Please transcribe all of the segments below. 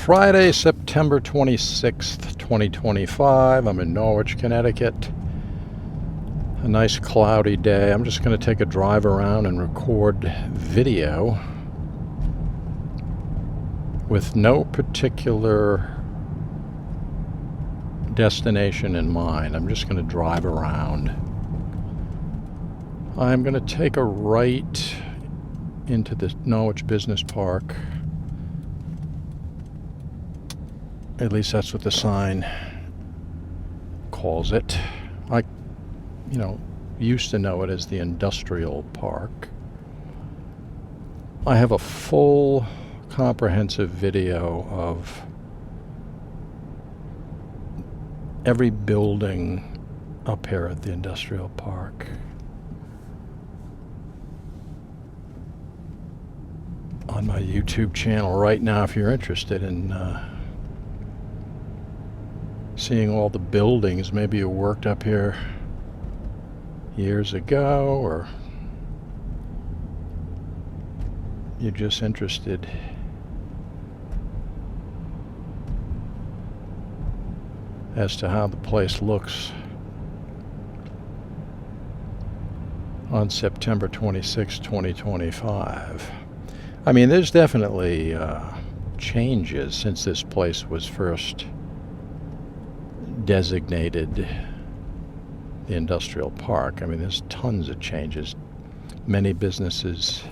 Friday, September 26th, 2025. I'm in Norwich, Connecticut. A nice cloudy day. I'm just going to take a drive around and record video with no particular destination in mind. I'm just going to drive around. I'm going to take a right into the Norwich Business Park. At least that's what the sign calls it. I, used to know it as the Industrial Park. I have a full comprehensive video of every building up here at the Industrial Park. On my YouTube channel right now, if you're interested in seeing all the buildings. Maybe you worked up here years ago, or you're just interested as to how the place looks on September 26, 2025. I mean, there's definitely changes since this place was first designated the Industrial Park. I mean, there's tons of changes. Many businesses,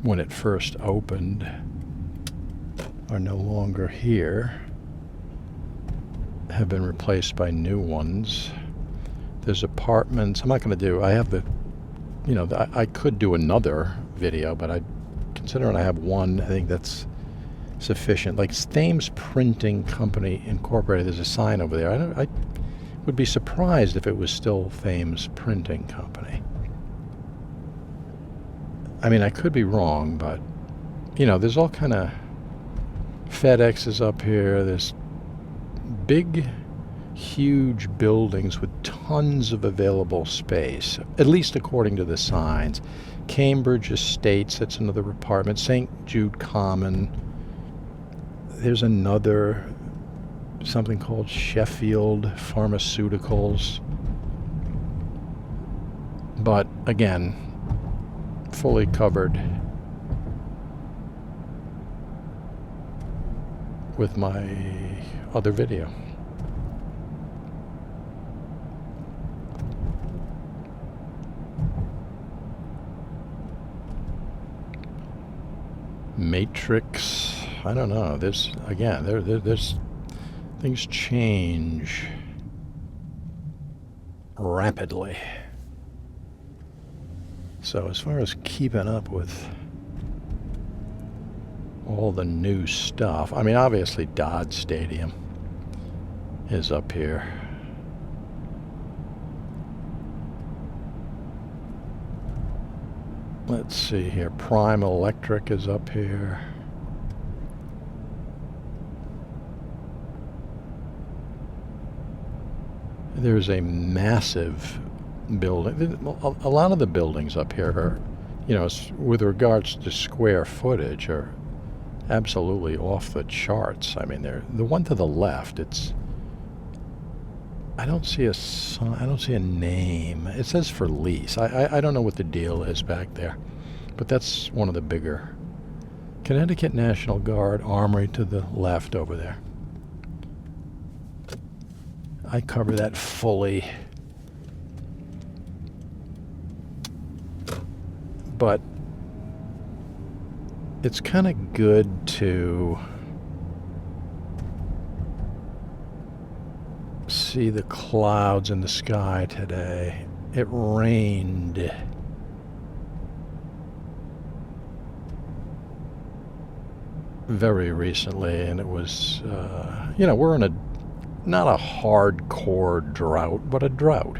when it first opened, are no longer here, have been replaced by new ones. There's apartments. I'm not going to do, I have the, I could do another video, but considering I have one, I think that's sufficient. Like Thames Printing Company Incorporated, there's a sign over there. I would be surprised if it was still Thames Printing Company. I mean, I could be wrong, but there's all kind of FedEx is up here. There's big, huge buildings with tons of available space, at least according to the signs. Cambridge Estates, that's another apartment. St. Jude Common. There's another, something called Sheffield Pharmaceuticals. But again, fully covered with my other video. Matrix, I don't know. There's things change rapidly. So as far as keeping up with all the new stuff, I mean, obviously Dodge Stadium is up here. Let's see here. Prime Electric is up here. There's a massive building. A lot of the buildings up here are, with regards to square footage, are absolutely off the charts. I mean, the one to the left, I don't see a sign, I don't see a name. It says for lease. I don't know what the deal is back there, but that's one of the bigger. Connecticut National Guard Armory to the left over there. I cover that fully. But it's kind of good to see the clouds in the sky today. It rained. Very recently, and it was, we're in not a hardcore drought, but a drought.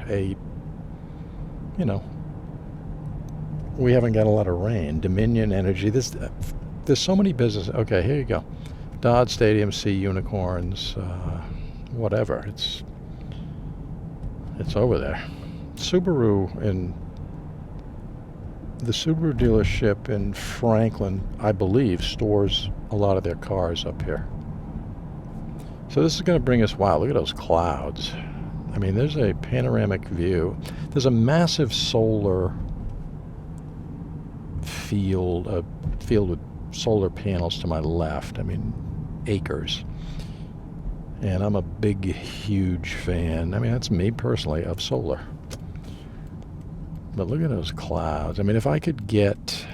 We haven't got a lot of rain. Dominion Energy, there's so many businesses. Okay, here you go. Dodge Stadium, Sea Unicorns, whatever. It's over there. Subaru in the Subaru dealership in Franklin, I believe, stores a lot of their cars up here. So this is going to bring us, wow, look at those clouds. I mean, there's a panoramic view. There's a massive solar field, a field with solar panels to my left. I mean, acres. And I'm a big, huge fan. I mean, that's me personally, of solar. But look at those clouds. I mean, if I could get...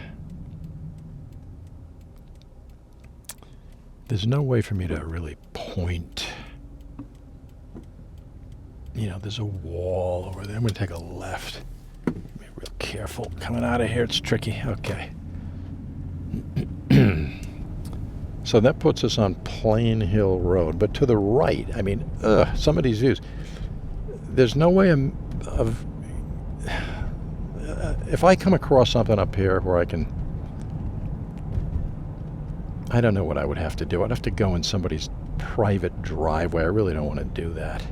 There's no way for me to really point. You know, there's a wall over there. I'm going to take a left. Be real careful. Coming out of here, it's tricky. Okay. So that puts us on Plain Hill Road. But to the right, I mean, some of these views. There's no way of... if I come across something up here where I can... I don't know what I would have to do. I'd have to go in somebody's private driveway. I really don't want to do that.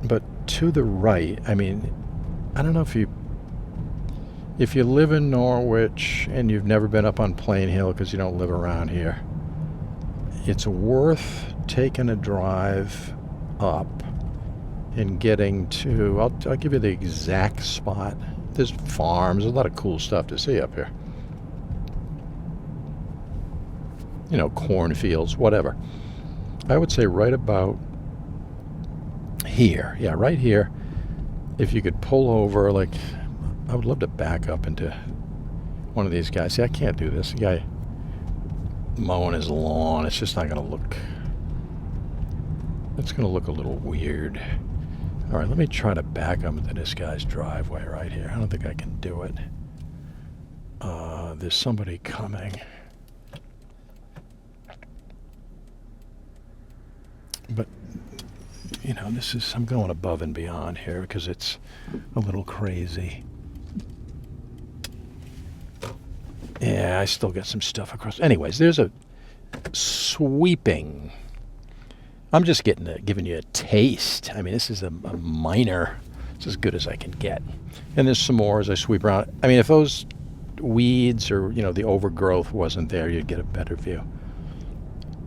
But to the right, I mean, I don't know if you live in Norwich and you've never been up on Plain Hill because you don't live around here, it's worth taking a drive up and getting to, I'll give you the exact spot. There's farms, there's a lot of cool stuff to see up here. You know, cornfields, whatever. I would say right about here. Yeah, right here. If you could pull over, like, I would love to back up into one of these guys. See, I can't do this. The guy mowing his lawn, it's just not going to look... It's going to look a little weird. All right, let me try to back up into this guy's driveway right here. I don't think I can do it. There's somebody coming. But, you know, I'm going above and beyond here because it's a little crazy. Yeah, I still got some stuff across. Anyways, there's a sweeping... I'm just giving you a taste. I mean, this is a minor. It's as good as I can get. And there's some more as I sweep around. I mean, if those weeds or, you know, the overgrowth wasn't there, you'd get a better view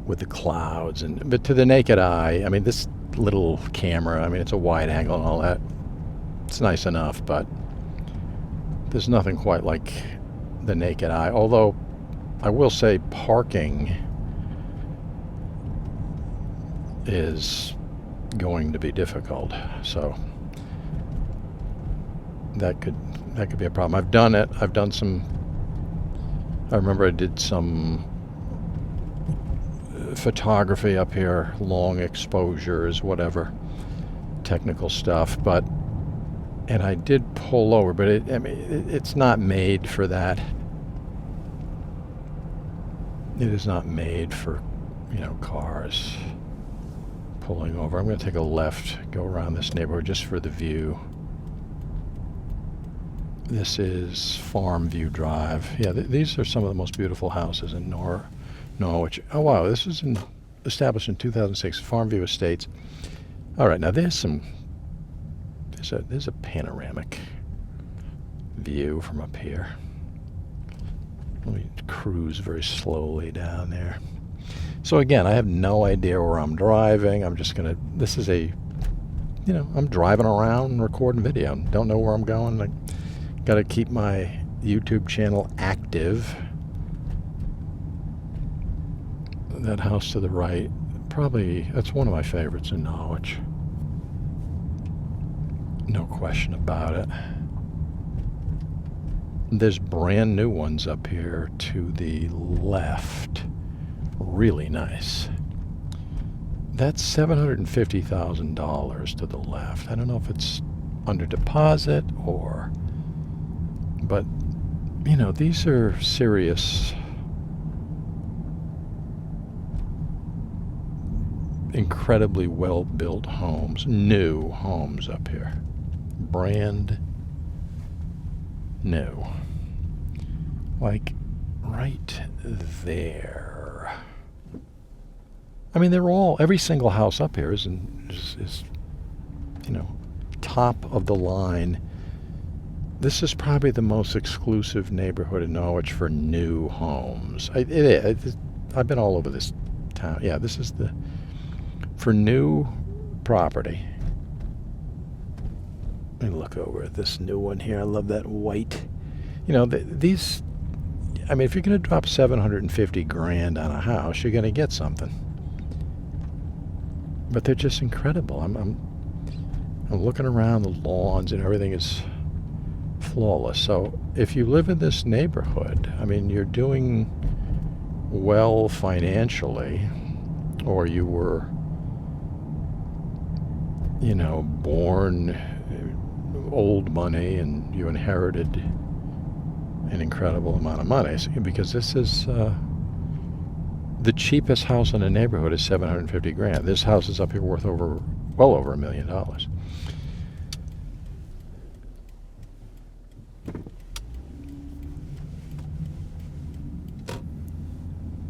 with the clouds. But to the naked eye, I mean, this little camera, I mean, it's a wide angle and all that. It's nice enough, but there's nothing quite like the naked eye. Although, I will say parking is going to be difficult, so that could be a problem. I've done it. I've done some... I remember I did some photography up here, long exposures, whatever, technical stuff, and I did pull over, but it's not made for that. It is not made for, you know, cars pulling over. I'm going to take a left, go around this neighborhood just for the view. This is Farm View Drive. Yeah, these are some of the most beautiful houses in Norwich. Oh wow, this was established in 2006. Farm View Estates. All right, now there's a panoramic view from up here. Let me cruise very slowly down there. So again, I have no idea where I'm driving. I'm just gonna, this is a, you know, I'm driving around recording video. Don't know where I'm going. I gotta keep my YouTube channel active. That house to the right, probably, that's one of my favorites in Norwich. No question about it. There's brand new ones up here to the left. Really nice. That's $750,000 to the left. I don't know if it's under deposit or... But, you know, these are serious... incredibly well-built homes. New homes up here. Brand new. Like, right there. I mean, they're all, every single house up here is you know, top of the line. This is probably the most exclusive neighborhood in Norwich for new homes. I've been all over this town. Yeah, this is for new property. Let me look over at this new one here. I love that white. You know, these, I mean, if you're going to drop $750,000 on a house, you're going to get something. But they're just incredible. I'm looking around, the lawns and everything is flawless. So if you live in this neighborhood, I mean, you're doing well financially, or you were, you know, born old money and you inherited an incredible amount of money, because this is the cheapest house in the neighborhood is $750,000. This house is up here worth well over $1 million.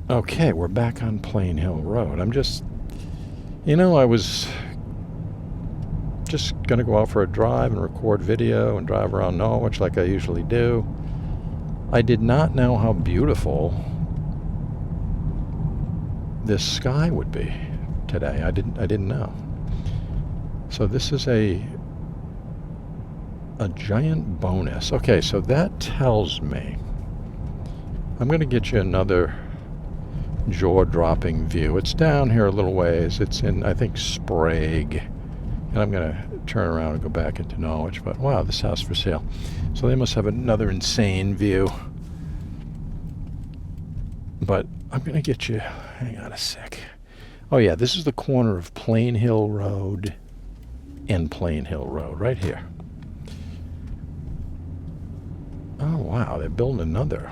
Okay, we're back on Plain Hill Road. I'm just, you know, I was just going to go out for a drive and record video and drive around Norwich like I usually do. I did not know how beautiful this sky would be today. I didn't know. So this is a giant bonus. Okay, so that tells me I'm going to get you another jaw-dropping view. It's down here a little ways. It's in, I think, Sprag. And I'm going to turn around and go back into Norwich. But wow, this house for sale. So they must have another insane view. But I'm going to get you, hang on a sec. Oh yeah, this is the corner of Plain Hill Road and Plain Hill Road, right here. Oh wow, they're building another.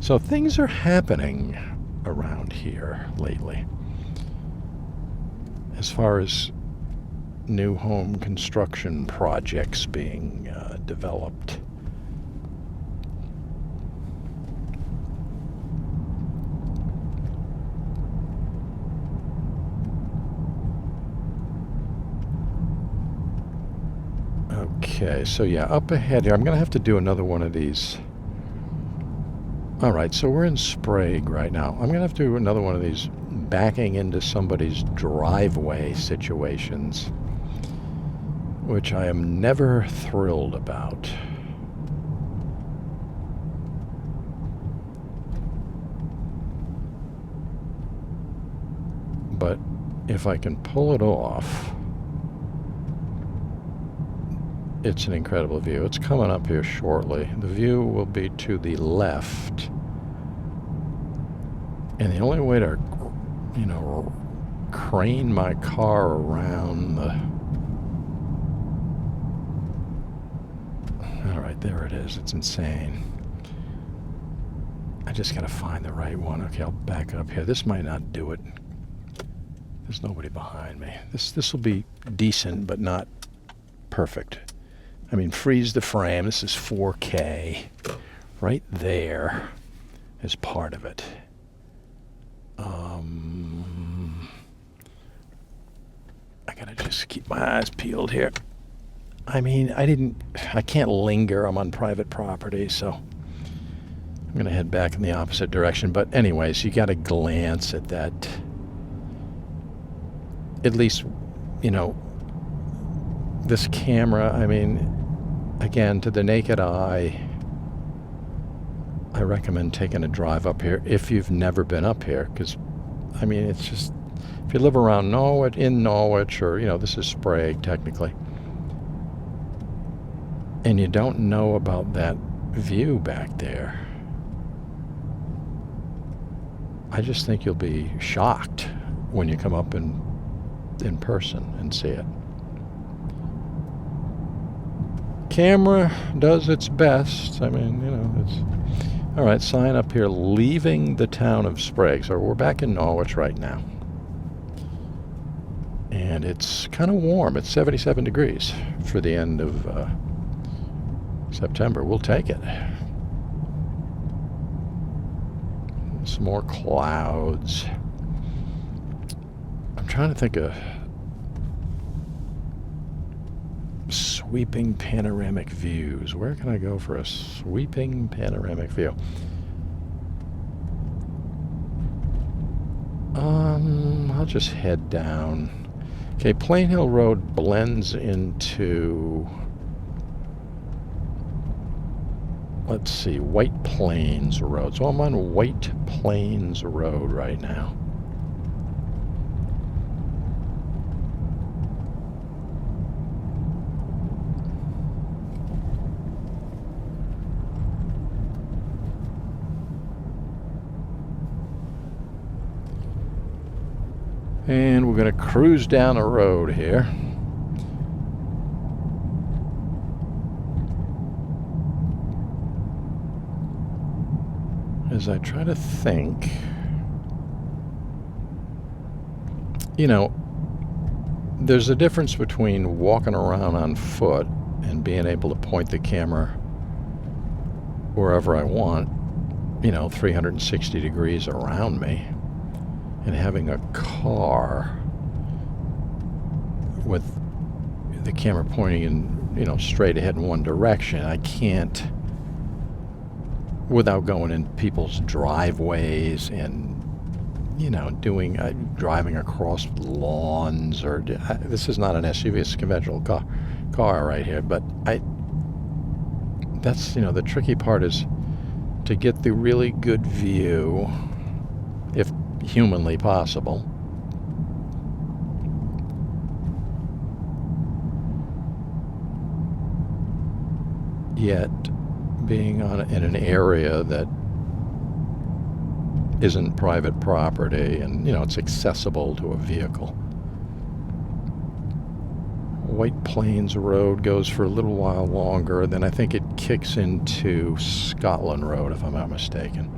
So things are happening around here lately. As far as new home construction projects being developed. Okay, so yeah, up ahead here, I'm going to have to do another one of these. All right, so we're in Sprag right now. I'm going to have to do another one of these backing into somebody's driveway situations, which I am never thrilled about. But if I can pull it off, it's an incredible view. It's coming up here shortly. The view will be to the left. And the only way to, you know, crane my car around the... All right, there it is. It's insane. I just got to find the right one. Okay, I'll back up here. This might not do it. There's nobody behind me. This will be decent, but not perfect. I mean, freeze the frame. This is 4K. Right there is part of it. I gotta just keep my eyes peeled here. I mean, I can't linger. I'm on private property, so I'm gonna head back in the opposite direction. But anyways, you gotta glance at that. At least, you know, this camera, I mean, again, to the naked eye, I recommend taking a drive up here if you've never been up here, because, I mean, it's just, if you live around Norwich, in Norwich, or, you know, this is Sprag, technically, and you don't know about that view back there, I just think you'll be shocked when you come up in person and see it. Camera does its best. I mean, you know, it's... All right, sign up here, leaving the town of Sprag. So we're back in Norwich right now. And it's kind of warm. It's 77 degrees for the end of September. We'll take it. Some more clouds. I'm trying to think of... Sweeping panoramic views. Where can I go for a sweeping panoramic view? I'll just head down. Okay, Plain Hill Road blends into, let's see, White Plains Road. So I'm on White Plains Road right now. And we're going to cruise down the road here. As I try to think, you know, there's a difference between walking around on foot and being able to point the camera wherever I want, you know, 360 degrees around me, and having a car with the camera pointing in, you know, straight ahead in one direction. I can't, without going in people's driveways and, you know, driving across lawns, or this is not an SUV, it's a conventional car right here, but that's, you know, the tricky part is to get the really good view, if humanly possible, yet being in an area that isn't private property, and, you know, it's accessible to a vehicle. White Plains Road goes for a little while longer, then I think it kicks into Scotland Road, if I'm not mistaken.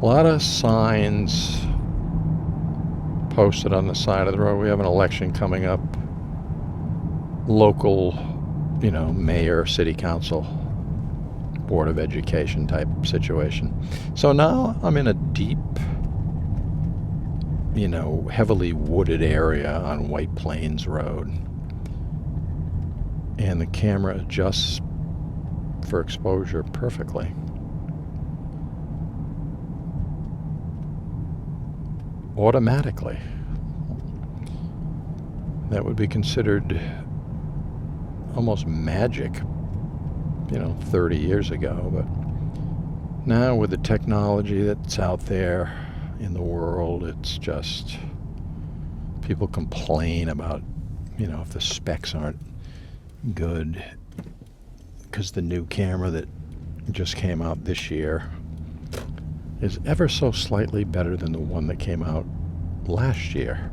A lot of signs posted on the side of the road. We have an election coming up. Local, you know, mayor, city council, board of education type situation. So now I'm in a deep, you know, heavily wooded area on White Plains Road. And the camera adjusts for exposure perfectly. Automatically. That would be considered almost magic, you know, 30 years ago. But now with the technology that's out there in the world, it's just, people complain about, you know, if the specs aren't good, because the new camera that just came out this year is ever so slightly better than the one that came out last year.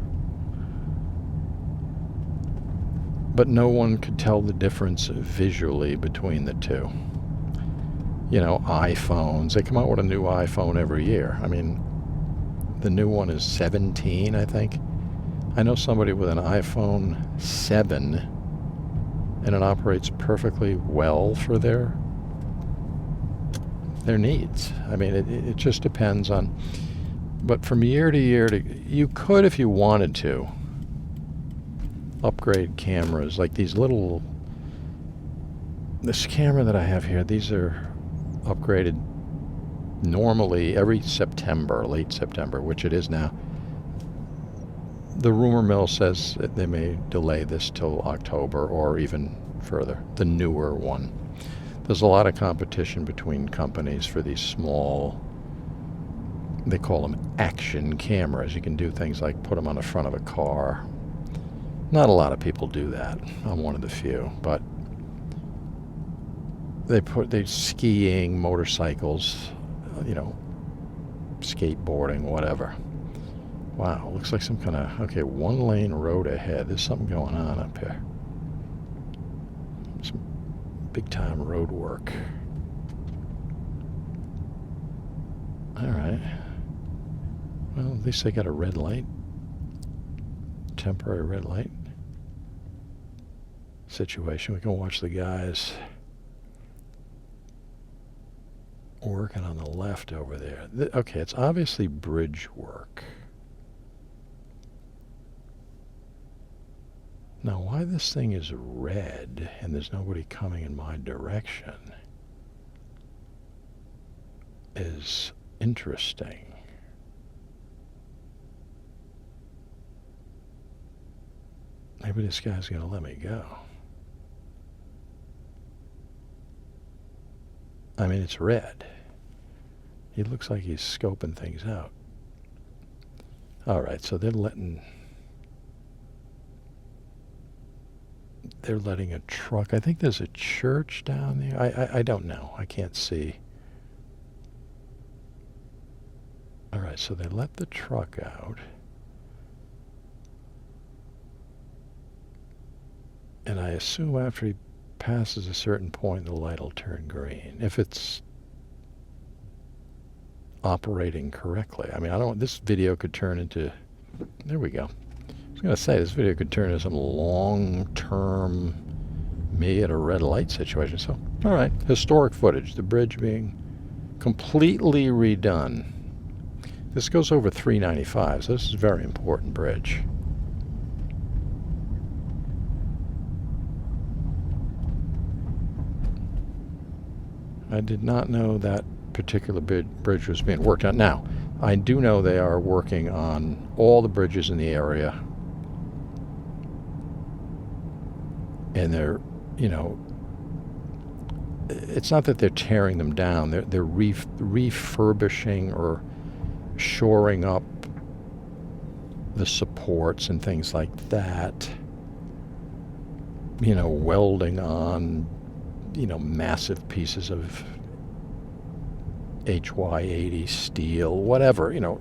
But no one could tell the difference visually between the two. You know, iPhones, they come out with a new iPhone every year. I mean, the new one is 17, I think. I know somebody with an iPhone 7, and it operates perfectly well for their needs. I mean, it just depends on, but from year to year, you could, if you wanted to, upgrade cameras, like these little, this camera that I have here, these are upgraded normally every September, late September, which it is now. The rumor mill says that they may delay this till October or even further, the newer one. There's a lot of competition between companies for these small, they call them action cameras. You can do things like put them on the front of a car. Not a lot of people do that. I'm one of the few, but they skiing, motorcycles, you know, skateboarding, whatever. Wow, looks like some kind of, okay, one lane road ahead. There's something going on up here. Some big time road work. All right. Well, at least they got a red light. Temporary red light situation. We can watch the guys working on the left over there. Okay, it's obviously bridge work. Now, why this thing is red and there's nobody coming in my direction is interesting. Maybe this guy's going to let me go. I mean, it's red. He looks like he's scoping things out. All right, so they're letting a truck. I think there's a church down there. I don't know. I can't see. All right, so they let the truck out. And I assume after he passes a certain point, the light will turn green. If it's operating correctly. I mean, I don't. This video could turn into. There we go. I was going to say, this video could turn into some long-term me at a red light situation. So, all right, historic footage. The bridge being completely redone. This goes over 395, so this is a very important bridge. I did not know that particular bridge was being worked on. Now, I do know they are working on all the bridges in the area. And they're, you know, it's not that they're tearing them down. They're refurbishing or shoring up the supports and things like that. You know, welding on, you know, massive pieces of HY80 steel, whatever, you know,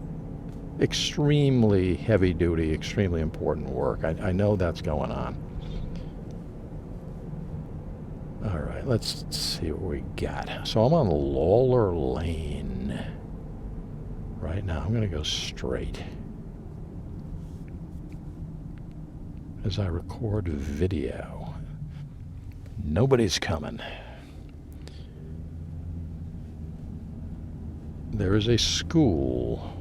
extremely heavy duty, extremely important work. I know that's going on. All right, let's see what we got. So I'm on Lawler Lane right now. I'm going to go straight as I record video. Nobody's coming. There is a school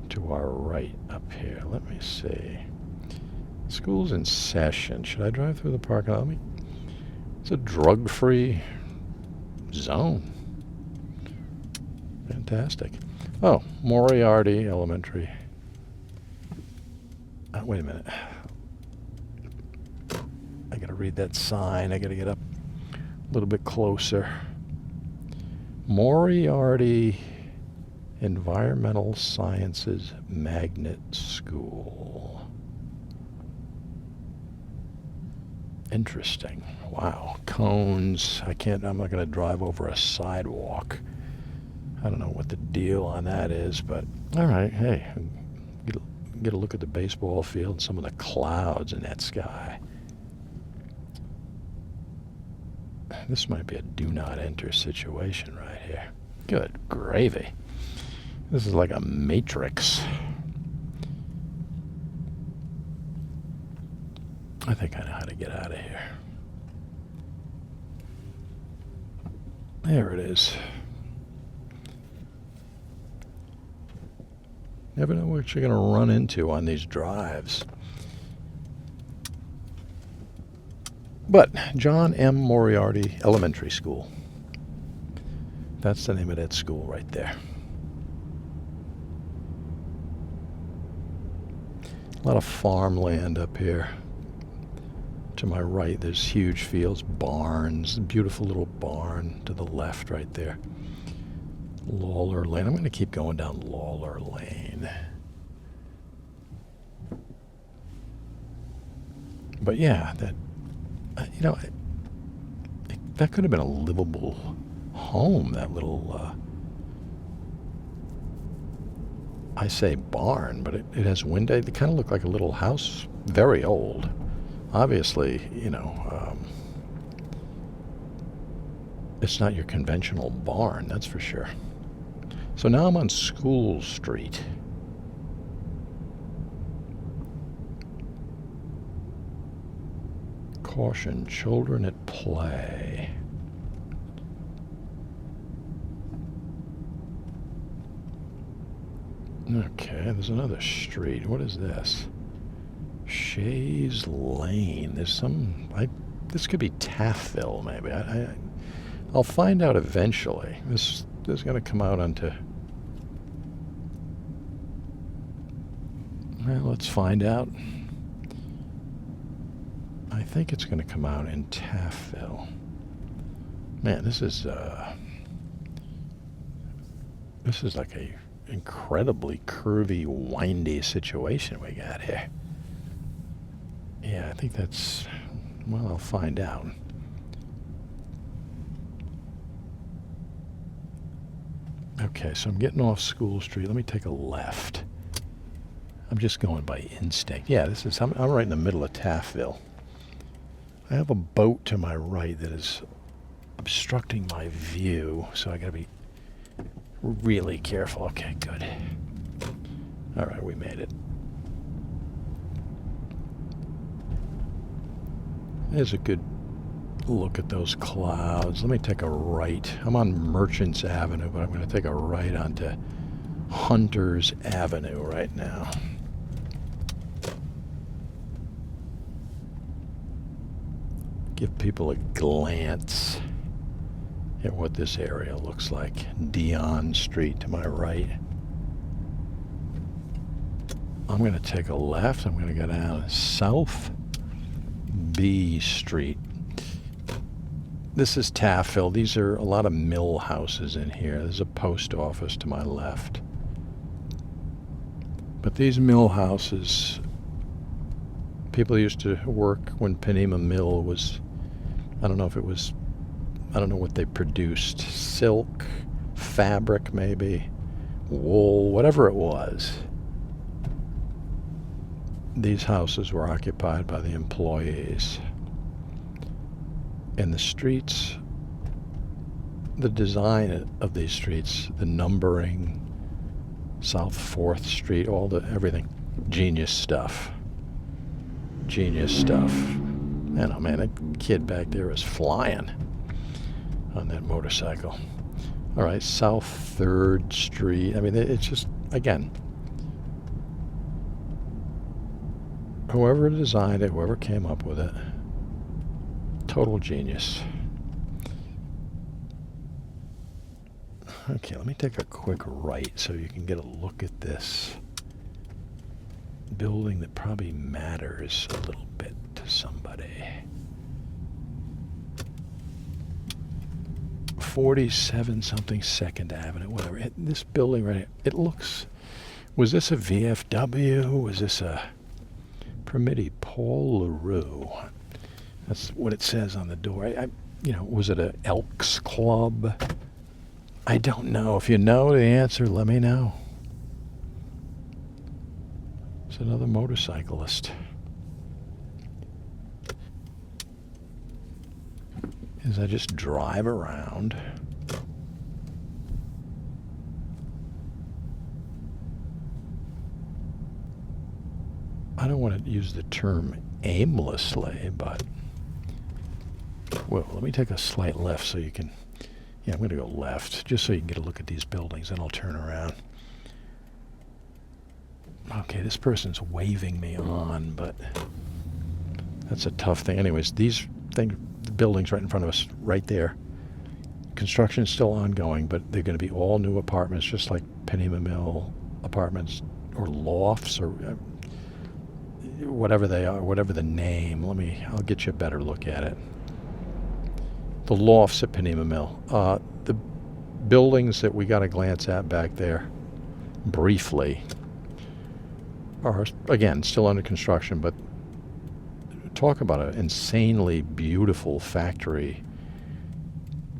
to our right up here. Let me see. School's in session. Should I drive through the parking lot? It's a drug-free zone. Fantastic. Oh, Moriarty Elementary. Wait a minute. I gotta read that sign. I gotta get up a little bit closer. Moriarty Environmental Sciences Magnet School. Interesting. Wow. Cones. I'm not going to drive over a sidewalk. I don't know what the deal on that is, but all right. Hey, get a look at the baseball field and some of the clouds in that sky. This might be a do not enter situation right here. Good gravy. This is like a matrix. I think I know how to get out of here. There it is. Never know what you're going to run into on these drives. But John M. Moriarty Elementary School. That's the name of that school right there. A lot of farmland up here. To my right, there's huge fields, barns, beautiful little barn to the left right there. Lawler Lane. I'm going to keep going down Lawler Lane. But yeah, that, you know, that could have been a livable home, that little, I say barn, but it has window. It kind of looked like a little house, very old. Obviously, you know, it's not your conventional barn, that's for sure. So now I'm on School Street. Caution, children at play. Okay, there's another street. What is this? Shays Lane. There's some... this could be Taftville, maybe. I'll find out eventually. This is going to come out onto... Well, let's find out. I think it's going to come out in Taftville. Man, this is like a incredibly curvy, windy situation we got here. Yeah, I think that's... Well, I'll find out. Okay, so I'm getting off School Street. Let me take a left. I'm just going by instinct. Yeah, I'm right in the middle of Taftville. I have a boat to my right that is obstructing my view, so I gotta be really careful. Okay, good. All right, we made it. There's a good look at those clouds. Let me take a right. I'm on Merchants Avenue, but I'm going to take a right onto Hunters Avenue right now. Give people a glance at what this area looks like. Dion Street to my right. I'm going to take a left. I'm going to go down South B Street. This is Taftville. These are a lot of mill houses in here. There's a post office to my left. But these mill houses, people used to work when Panema Mill was, I don't know what they produced. Silk, fabric maybe, wool, whatever it was. These houses were occupied by the employees. And the streets, the design of these streets, the numbering, South 4th Street, everything, genius stuff. Genius stuff. And oh man, that kid back there is flying on that motorcycle. All right, South 3rd Street. I mean, it's just, again, whoever designed it, whoever came up with it, total genius. Okay, let me take a quick right so you can get a look at this building that probably matters a little bit to somebody. 47 something 2nd Avenue, whatever. This building right here, it looks... Was this a VFW? Was this a Permitti Paul LaRue? That's what it says on the door. Was it an Elks Club? I don't know. If you know the answer, let me know. It's another motorcyclist. As I just drive around. I don't want to use the term aimlessly, but... Well, let me take a slight left so you can... Yeah, I'm going to go left, just so you can get a look at these buildings, and I'll turn around. Okay, this person's waving me on, but that's a tough thing. Anyways, the buildings right in front of us, right there, construction is still ongoing, but they're going to be all new apartments, just like Panema Mill apartments, or lofts, or whatever they are, whatever the name. I'll get you a better look at it. The lofts at Panema Mill. The buildings that we got a glance at back there, briefly, are, again, still under construction, but talk about an insanely beautiful factory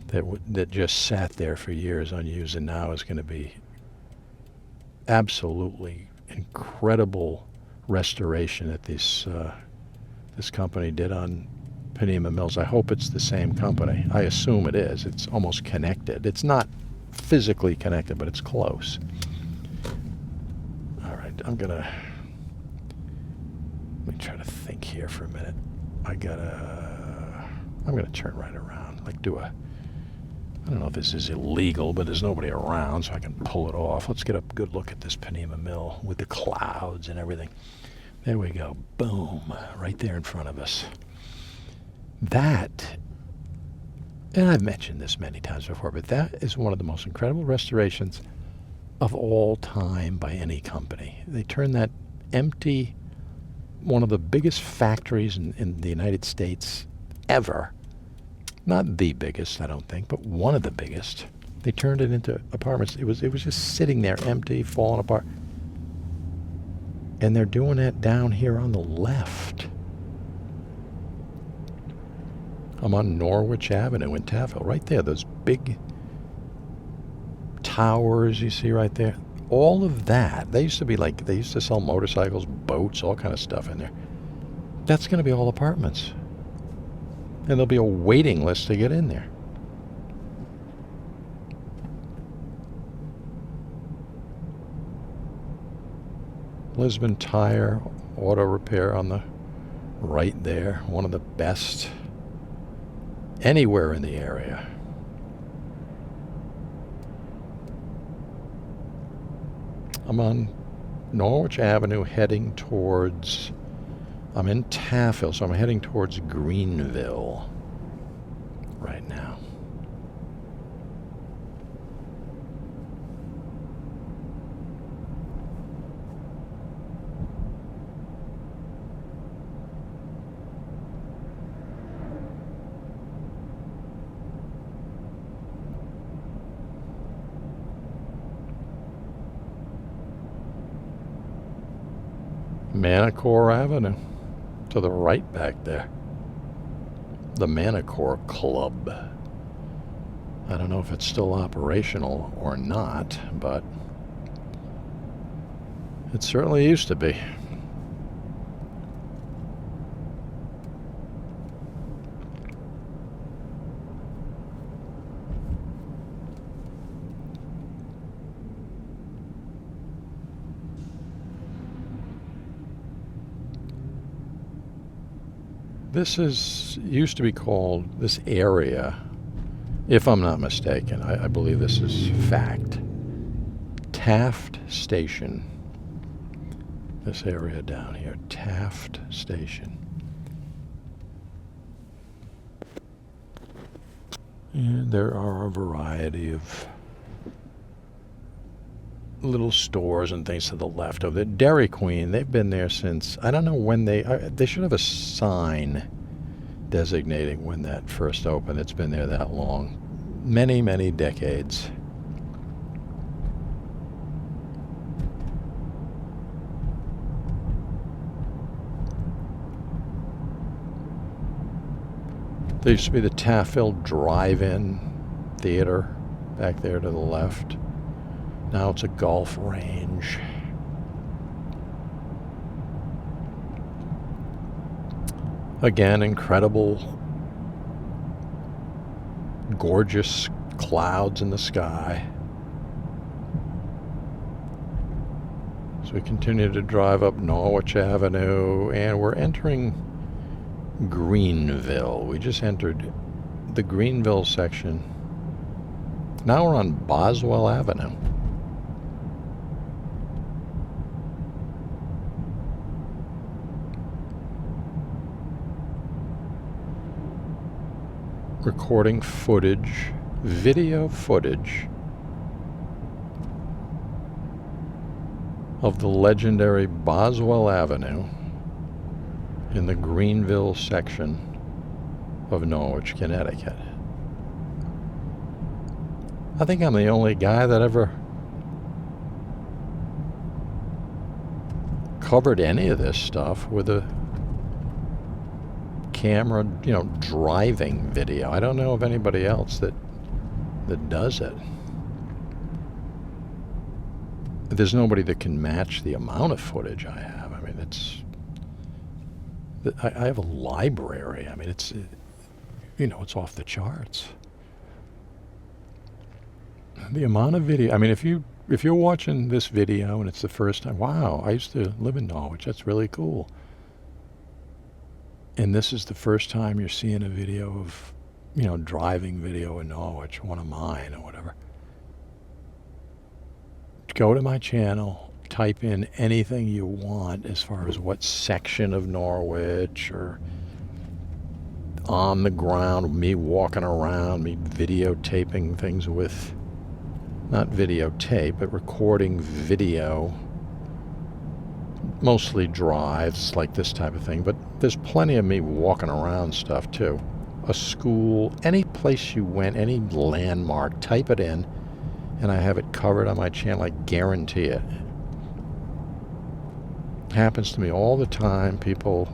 that just sat there for years unused and now is going to be absolutely incredible restoration that this company did on Panema Mills. I hope it's the same company. I assume it is. It's almost connected. It's not physically connected, but it's close. All right, let me try to think here for a minute. I'm gonna turn right around, I don't know if this is illegal, but there's nobody around, so I can pull it off. Let's get a good look at this Panema Mill with the clouds and everything. There we go. Boom. Right there in front of us. That, and I've mentioned this many times before, but that is one of the most incredible restorations of all time by any company. They turned that empty, one of the biggest factories in the United States ever, not the biggest, I don't think, but one of the biggest. They turned it into apartments. It was just sitting there empty, falling apart. And they're doing that down here on the left. I'm on Norwich Avenue in Taftville, right there. Those big towers you see right there. All of that. They used to sell motorcycles, boats, all kind of stuff in there. That's going to be all apartments. And there'll be a waiting list to get in there. Lisbon Tire Auto Repair on the right there. One of the best anywhere in the area. I'm on Norwich Avenue heading towards, I'm in Taftville, so I'm heading towards Greenville right now. Manicore Avenue to the right back there. The Manicore Club. I don't know if it's still operational or not, but it certainly used to be. This used to be called, this area, if I'm not mistaken, I believe this is fact, Taft Station. This area down here, Taft Station. And there are a variety of little stores and things to the left of it. Dairy Queen, they've been there since, I don't know when they should have a sign designating when that first opened. It's been there that long. Many, many decades. There used to be the Taftville Drive-In Theater back there to the left. Now it's a golf range. Again, incredible, gorgeous clouds in the sky. So we continue to drive up Norwich Avenue, and we're entering Greenville. We just entered the Greenville section. Now we're on Boswell Avenue. Recording footage, video footage of the legendary Boswell Avenue in the Greenville section of Norwich, Connecticut. I think I'm the only guy that ever covered any of this stuff with a camera, driving video. I don't know of anybody else that does it. There's nobody that can match the amount of footage I have. I mean, I have a library. I mean, it's off the charts. The amount of video. I mean, if you're watching this video and it's the first time, wow, I used to live in Norwich. That's really cool. And this is the first time you're seeing a video of, driving video in Norwich, one of mine or whatever. Go to my channel, type in anything you want as far as what section of Norwich or on the ground, me walking around, me videotaping things with, not videotape, but recording video, mostly drives, like this type of thing, but there's plenty of me walking around stuff too. A school, any place you went, any landmark, type it in, and I have it covered on my channel. I guarantee it. Happens to me all the time. People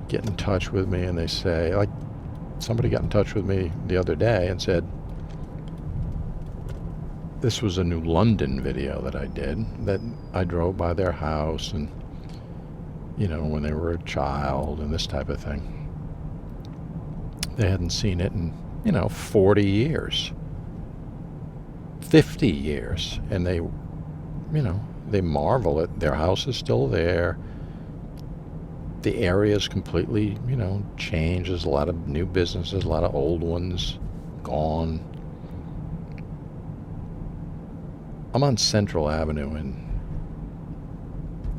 get in touch with me and they say, like, somebody got in touch with me the other day and said, this was a new London video that I did, that I drove by their house and, you know, when they were a child and this type of thing. They hadn't seen it in, 40 years. 50 years, and they marvel at their house is still there. The area is completely, changed. There's a lot of new businesses, a lot of old ones gone. I'm on Central Avenue in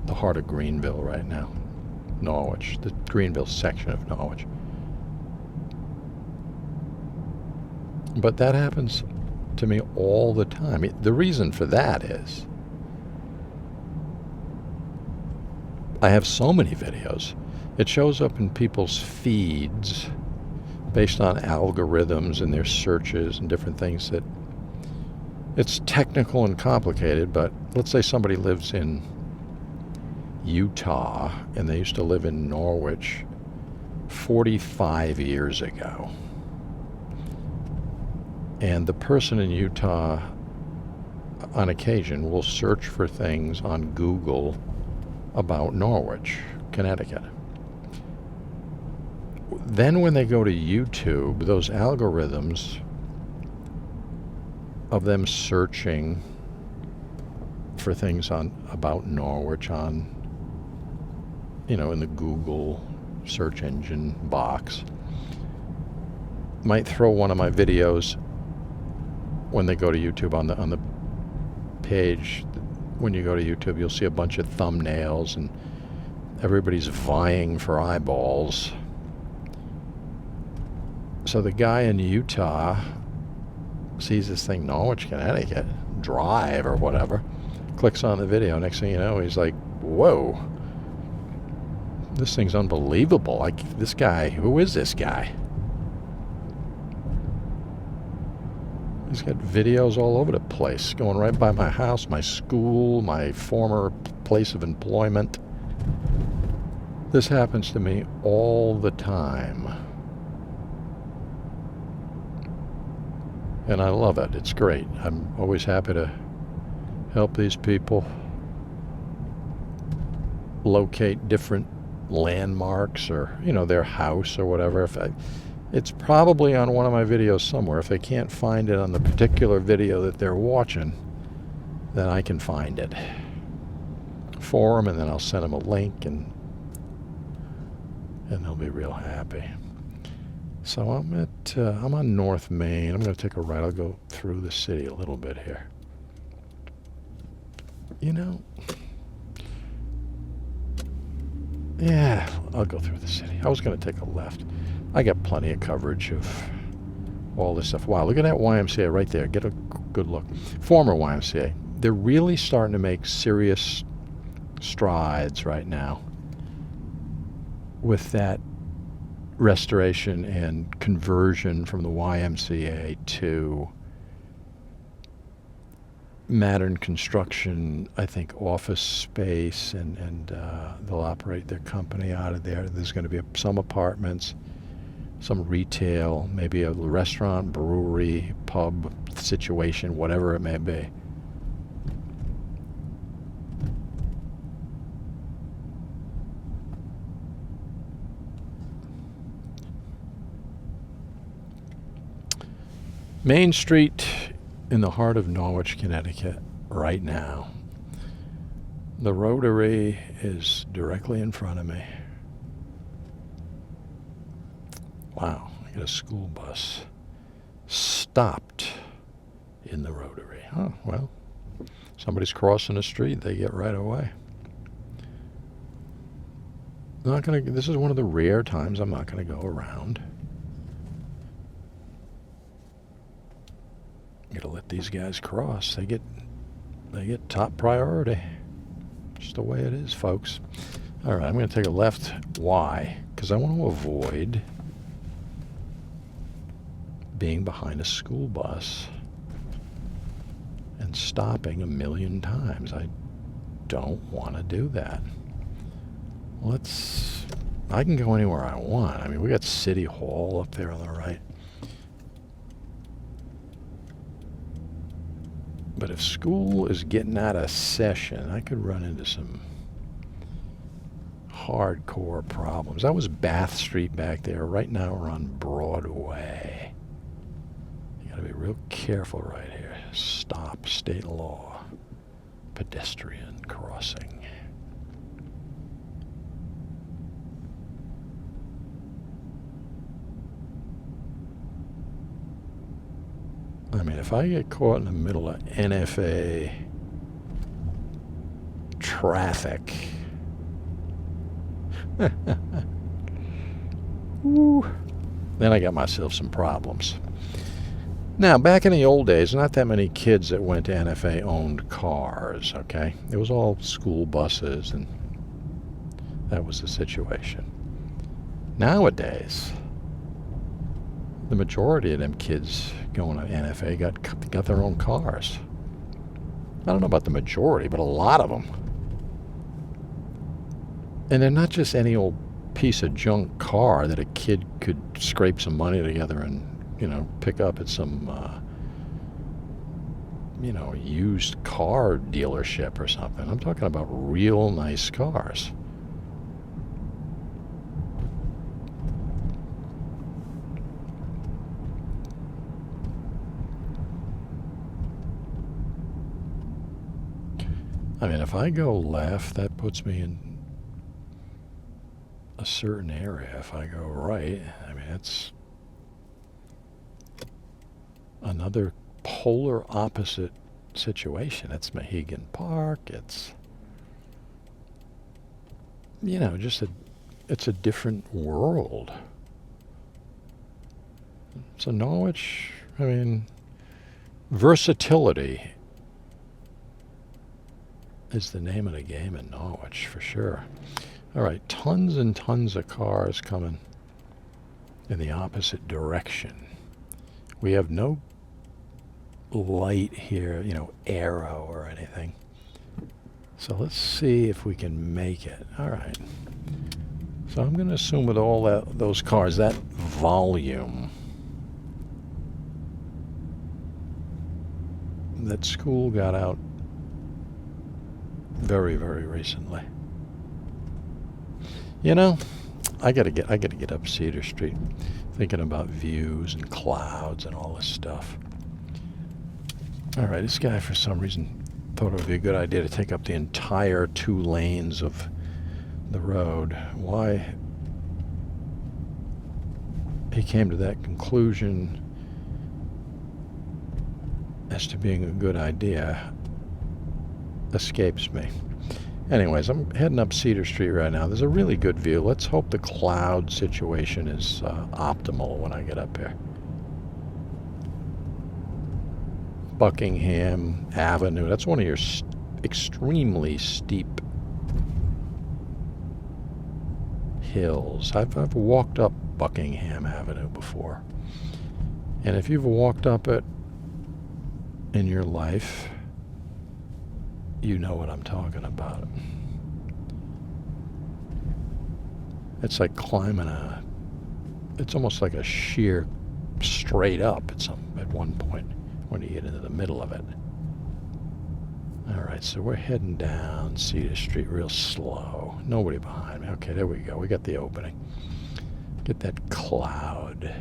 the heart of Greenville right now, Norwich, the Greenville section of Norwich. But that happens to me all the time. The reason for that is I have so many videos. It shows up in people's feeds based on algorithms and their searches and different things that it's technical and complicated, but let's say somebody lives in Utah and they used to live in Norwich 45 years ago. And the person in Utah, on occasion, will search for things on Google about Norwich, Connecticut. Then when they go to YouTube, those algorithms of them searching for things about Norwich in the Google search engine box, might throw one of my videos when they go to YouTube on the page. When you go to YouTube, you'll see a bunch of thumbnails and everybody's vying for eyeballs. So the guy in Utah sees this thing, Norwich, Connecticut, Drive or whatever, clicks on the video. Next thing you know, he's like, whoa, this thing's unbelievable. Like, this guy, who is this guy? He's got videos all over the place, going right by my house, my school, my former place of employment. This happens to me all the time. And I love it. It's great. I'm always happy to help these people locate different landmarks or, their house or whatever. It's probably on one of my videos somewhere. If they can't find it on the particular video that they're watching, then I can find it for them, and then I'll send them a link, and they'll be real happy. So I'm on North Main. I'm going to take a right. I'll go through the city a little bit here. Yeah, I'll go through the city. I was going to take a left. I got plenty of coverage of all this stuff. Wow, look at that YMCA right there. Get a good look. Former YMCA. They're really starting to make serious strides right now with that restoration and conversion from the YMCA to modern construction, I think office space, and they'll operate their company out of there. There's going to be some apartments, some retail, maybe a restaurant, brewery, pub situation, whatever it may be. Main Street in the heart of Norwich, Connecticut, right now. The Rotary is directly in front of me. Wow, I got a school bus stopped in the Rotary. Oh, well, Somebody's crossing the street, they get right away. This is one of the rare times I'm not gonna go around. Gotta let these guys cross. They get top priority. Just the way it is, folks. All right, I'm gonna take a left. Why? Because I want to avoid being behind a school bus and stopping a million times. I don't want to do that. I can go anywhere I want. I mean, we got City Hall up there on the right. But if school is getting out of session, I could run into some hardcore problems. That was Bath Street back there. Right now we're on Broadway. You gotta be real careful right here. Stop, state law. Pedestrian crossing. I mean, if I get caught in the middle of NFA traffic, woo, then I got myself some problems. Now, back in the old days, not that many kids that went to NFA owned cars, okay? It was all school buses, and that was the situation. Nowadays, the majority of them kids going to NFA got their own cars. I don't know about the majority, but a lot of them. And they're not just any old piece of junk car that a kid could scrape some money together and, pick up at some, used car dealership or something. I'm talking about real nice cars. I mean, if I go left, that puts me in a certain area. If I go right, I mean, it's another polar opposite situation. It's Mohegan Park. It's, it's a different world. So Norwich, I mean, versatility is the name of the game in Norwich, for sure. All right, tons and tons of cars coming in the opposite direction. We have no light here, arrow or anything. So let's see if we can make it. All right. So I'm going to assume with all those cars, that volume, that school got out very, very recently. I gotta get up Cedar Street, thinking about views and clouds and all this stuff. All right, this guy for some reason thought it would be a good idea to take up the entire 2 lanes of the road. Why he came to that conclusion as to being a good idea escapes me. Anyways, I'm heading up Cedar Street right now. There's a really good view. Let's hope the cloud situation is optimal when I get up here. Buckingham Avenue. That's one of your extremely steep hills. I've walked up Buckingham Avenue before. And if you've walked up it in your life, you know what I'm talking about. It's like climbing it's almost like a sheer straight up at one point when you get into the middle of it. All right, so we're heading down Cedar Street real slow. Nobody behind me. Okay, there we go. We got the opening. Get that cloudscape.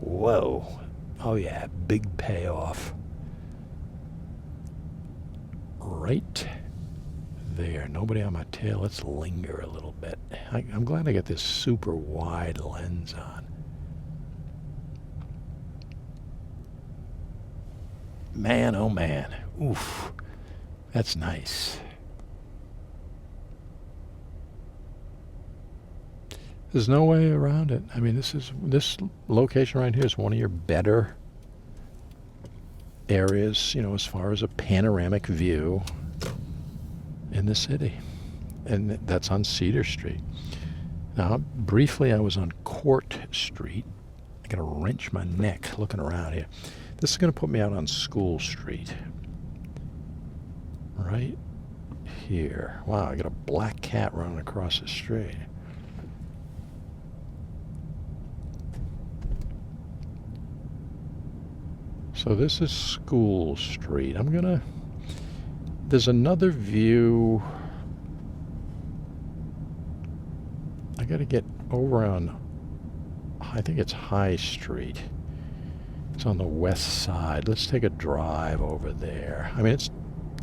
Whoa. Oh yeah, big payoff. Right there. Nobody on my tail. Let's linger a little bit. I'm glad I got this super wide lens on. Man, oh man. Oof. That's nice. There's no way around it. I mean, this location right here is one of your better areas, you know, as far as a panoramic view in the city. And that's on Cedar Street. Now, briefly, I was on Court Street. I gotta wrench my neck looking around here. This is gonna put me out on School Street. Right here. Wow, I got a black cat running across the street. So this is School Street. There's another view. I gotta get over on, I think it's High Street. It's on the west side. Let's take a drive over there. I mean, it's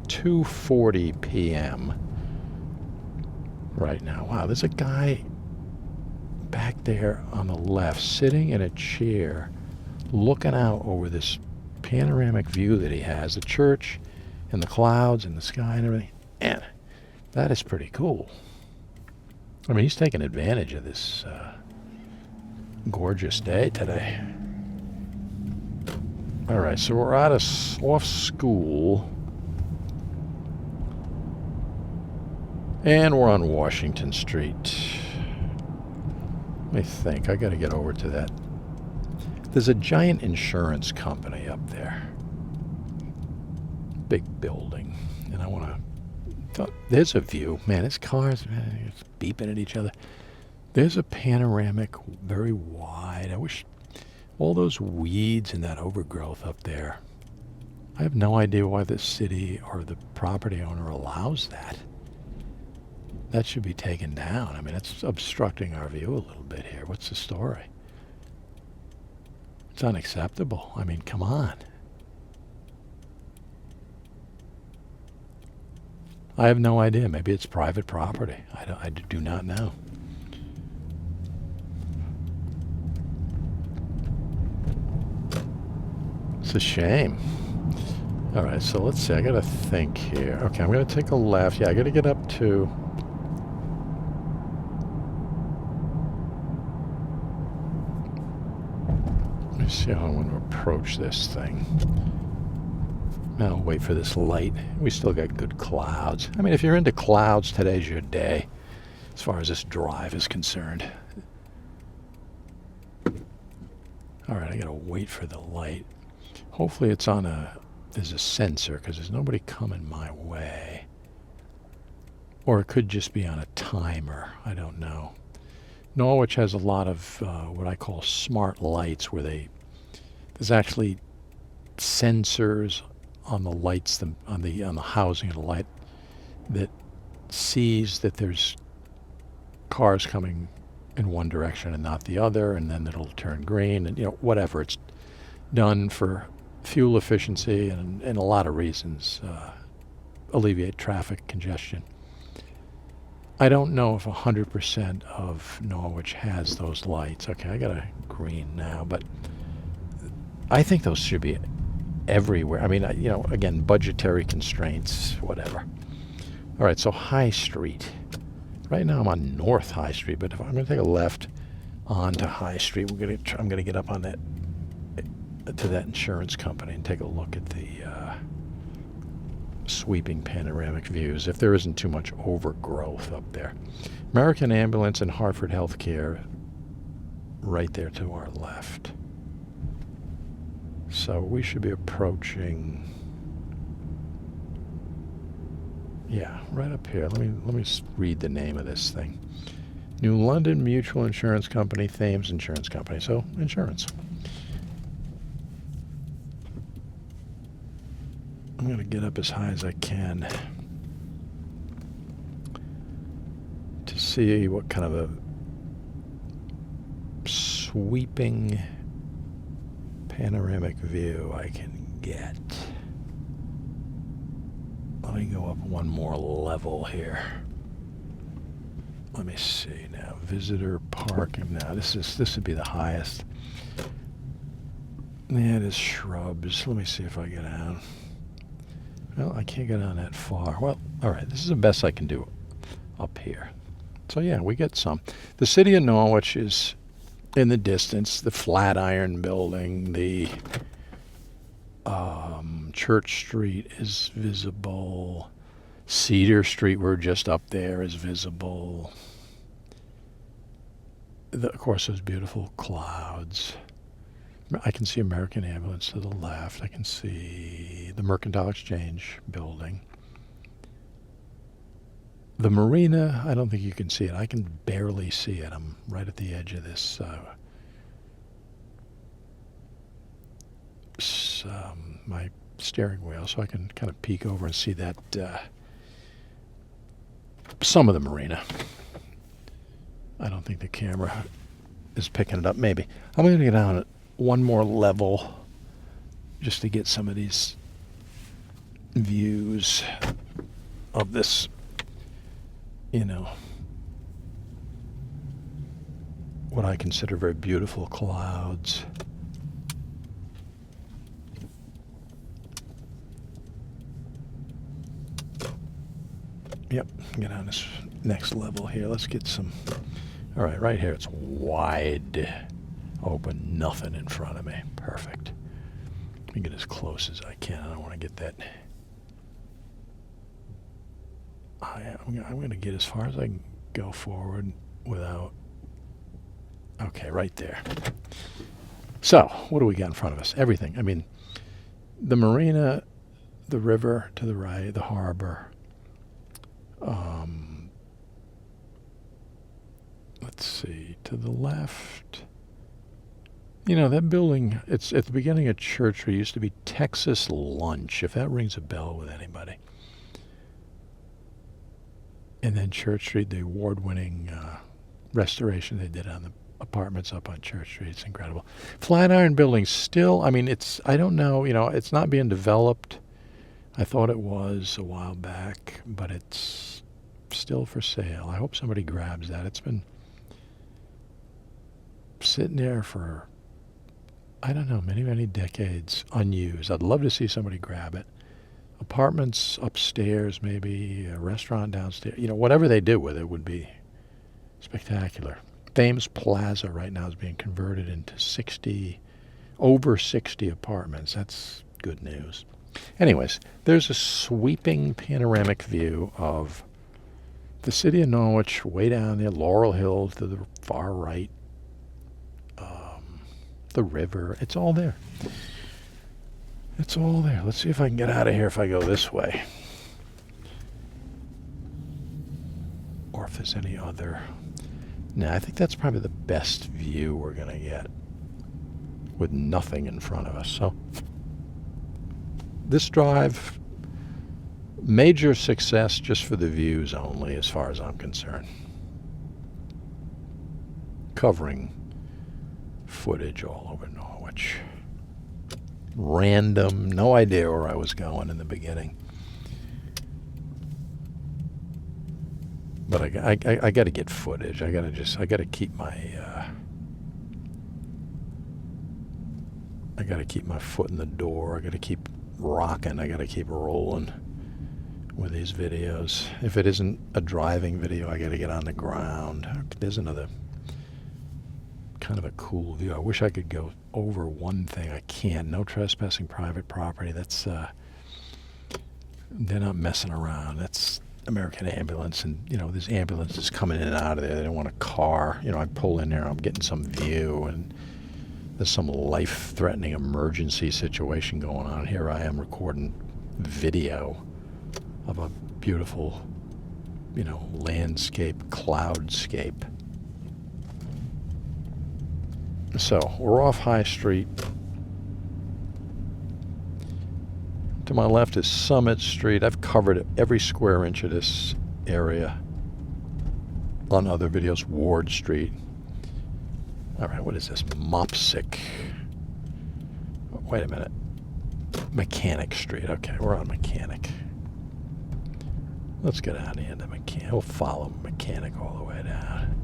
2:40 p.m. right now. Wow, there's a guy back there on the left sitting in a chair looking out over this panoramic view that he has, the church and the clouds and the sky and everything. And that is pretty cool. I mean, he's taking advantage of this gorgeous day today. All right, so we're off school. And we're on Washington Street. Let me think. I got to get over to that. There's a giant insurance company up there. Big building. And I want to... There's a view. Man, it's cars. Man, it's beeping at each other. There's a panoramic, very wide. I wish all those weeds and that overgrowth up there. I have no idea why the city or the property owner allows that. That should be taken down. I mean, it's obstructing our view a little bit here. What's the story? It's unacceptable. I mean, come on. I have no idea. Maybe it's private property. I do not know. It's a shame. All right, so let's see. I got to think here. Okay, I'm going to take a left. Yeah, I got to get up to... Let me see how I want to approach this thing. I'll wait for this light. We still got good clouds. I mean, if you're into clouds, today's your day, as far as this drive is concerned. All right, I got to wait for the light. Hopefully it's on there's a sensor, because there's nobody coming my way. Or it could just be on a timer. I don't know. Norwich has a lot of what I call smart lights, where there's actually sensors on the lights, on the housing of the light, that sees that there's cars coming in one direction and not the other, and then it'll turn green, and whatever. It's done for fuel efficiency and a lot of reasons, alleviate traffic congestion. I don't know if 100% of Norwich has those lights. Okay, I got a green now, but I think those should be everywhere. I mean, again, budgetary constraints, whatever. All right, so High Street. Right now I'm on North High Street, but if I'm going to take a left onto High Street, I'm going to get up on that to that insurance company and take a look at the sweeping panoramic views, if there isn't too much overgrowth up there. American Ambulance and Hartford Healthcare right there to our left. So we should be approaching, yeah, right up here. Let me read the name of this thing. New London Mutual Insurance Company, Thames Insurance Company. So insurance. I'm going to get up as high as I can to see what kind of a sweeping panoramic view I can get. Let me go up one more level here. Let me see now. Visitor parking. Now this would be the highest. Yeah, it is shrubs. Let me see if I get down. Well, I can't get down that far. Well, all right, this is the best I can do up here. So yeah, we get some. The city of Norwich is in the distance. The Flatiron Building, the Church Street is visible. Cedar Street, we're just up there, is visible. Of course, those beautiful clouds. I can see American Ambulance to the left. I can see the Mercantile Exchange building. The marina, I don't think you can see it. I can barely see it. I'm right at the edge of this my steering wheel, so I can kind of peek over and see that some of the marina. I don't think the camera is picking it up. Maybe. I'm going to get down at one more level just to get some of these views of this, you know, what I consider very beautiful clouds. Yep, get on this next level here. Let's get some. All right, right here it's wide open, nothing in front of me. Perfect. Let me get as close as I can. I don't want to get that. I'm going to get as far as I can go forward without. Okay, right there. So, what do we got in front of us? Everything. I mean, the marina, the river to the right, the harbor. Let's see, to the left. You know, that building, it's at the beginning of Church Street. It used to be Texas Lunch, if that rings a bell with anybody. And then Church Street, the award-winning restoration they did on the apartments up on Church Street. It's incredible. Flatiron Building still, I mean, I don't know, it's not being developed. I thought it was a while back, but it's still for sale. I hope somebody grabs that. It's been sitting there for, I don't know, many, many decades unused. I'd love to see somebody grab it. Apartments upstairs, maybe a restaurant downstairs. Whatever they do with it would be spectacular. Thames Plaza right now is being converted into over 60 apartments. That's good news. Anyways, there's a sweeping panoramic view of the city of Norwich way down there, Laurel Hill to the far right, the river. It's all there. It's all there. Let's see if I can get out of here if I go this way. Or if there's any other. I think that's probably the best view we're going to get with nothing in front of us. So this drive, major success just for the views only as far as I'm concerned. Covering footage all over Norwich. Random, no idea where I was going in the beginning. But I got to get footage. I got to keep my I got to keep my foot in the door. I got to keep rocking. I got to keep rolling with these videos. If it isn't a driving video, I got to get on the ground. There's another kind of a cool view. I wish I could go over one thing. I can't. No trespassing private property. That's they're not messing around. That's American Ambulance, and there's ambulances coming in and out of there. They don't want a car. I pull in there, I'm getting some view, and there's some life-threatening emergency situation going on. Here I am recording video of a beautiful, landscape, cloudscape. So we're off High Street. To my left is Summit Street. I've covered every square inch of this area on other videos. Ward Street. All right, what is this? Mopsic. Wait a minute. Mechanic Street. Okay, we're on Mechanic. Let's get out of here to Mechanic. We'll follow Mechanic all the way down.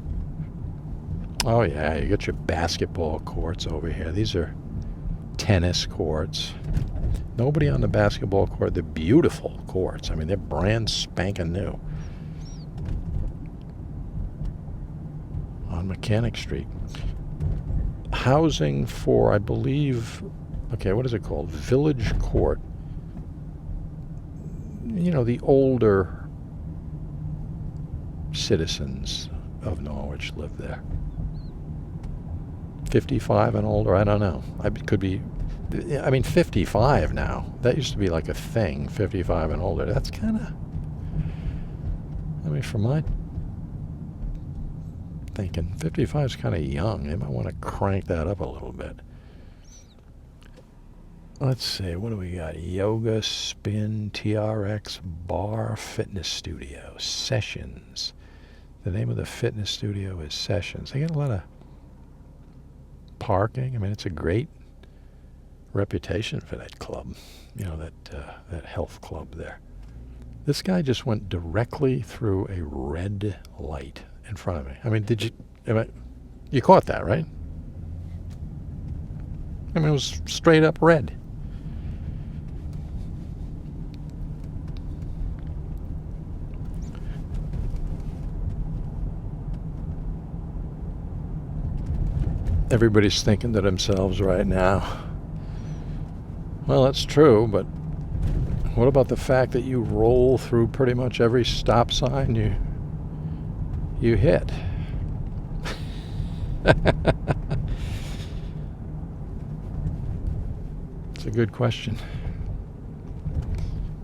Oh, yeah, you got your basketball courts over here. These are tennis courts. Nobody on the basketball court. They're beautiful courts. I mean, they're brand spanking new. On Mechanic Street. Housing for, I believe, okay, what is it called? Village Court. You know, the older citizens of Norwich live there. 55 and older, I don't know. It could be, I mean, 55 now. That used to be like a thing, 55 and older. That's kind of, I mean, for my thinking, 55 is kind of young. They might want to crank that up a little bit. Let's see, what do we got? Yoga, spin, TRX, bar, fitness studio, Sessions. The name of the fitness studio is Sessions. They got a lot of parking. I mean, it's a great reputation for that club. You know, that health club there. This guy just went directly through a red light in front of me. I mean, you caught that, right? I mean, it was straight up red. Everybody's thinking to themselves right now, well, that's true, but what about the fact that you roll through pretty much every stop sign you hit? It's a good question.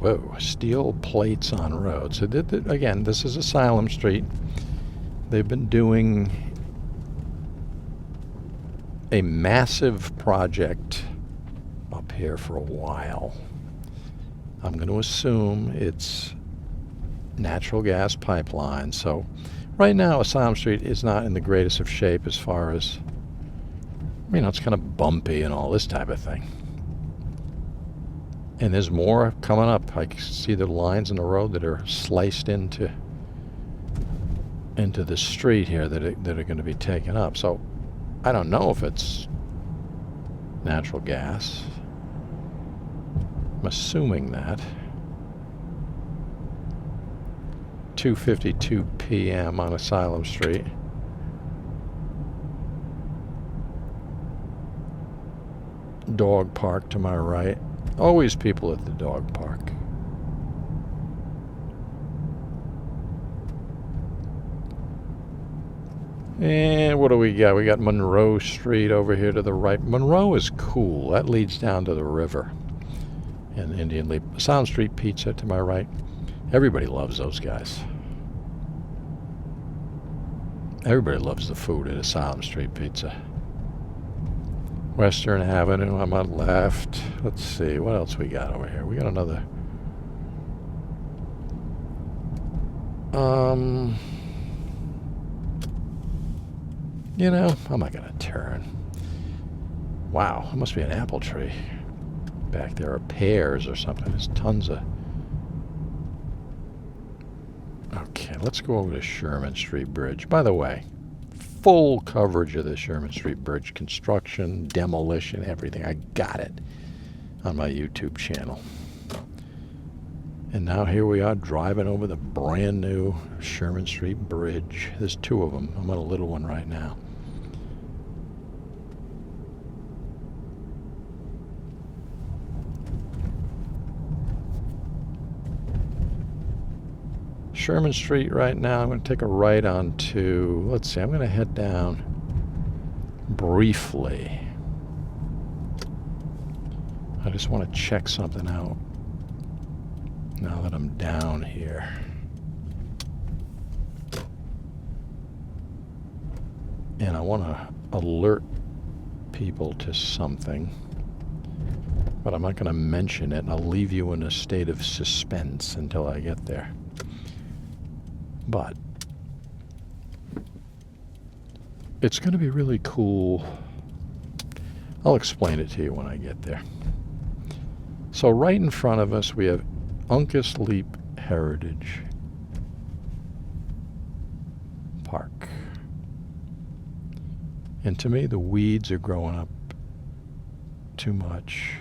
Whoa, steel plates on roads. So again, this is Asylum Street. They've been doing a massive project up here for a while. I'm going to assume it's natural gas pipeline. So right now, Asylum Street is not in the greatest of shape as far as, you know, it's kind of bumpy and all this type of thing. And there's more coming up. I can see the lines in the road that are sliced into the street here that are going to be taken up. So I don't know if it's natural gas. I'm assuming that. 2:52 p.m. on Asylum Street. Dog park to my right. Always people at the dog park. And what do we got? We got Monroe Street over here to the right. Monroe is cool. That leads down to the river and Indian Leap. Asylum Street Pizza to my right. Everybody loves those guys. Everybody loves the food at Asylum Street Pizza. Western Avenue on my left. Let's see, what else we got over here? We got another. You know, I'm not going to turn. Wow, it must be an apple tree back there, or pears or something. There's tons of... Okay, let's go over to Sherman Street Bridge. By the way, full coverage of the Sherman Street Bridge. Construction, demolition, everything. I got it on my YouTube channel. And now here we are driving over the brand new Sherman Street Bridge. There's two of them. I'm on a little one right now. Sherman Street right now. I'm going to take a right onto, let's see, I'm going to head down briefly. I just want to check something out now that I'm down here. And I want to alert people to something, but I'm not going to mention it, and I'll leave you in a state of suspense until I get there. But it's going to be really cool. I'll explain it to you when I get there. So right in front of us we have Uncas Leap Heritage Park. And to me the weeds are growing up too much.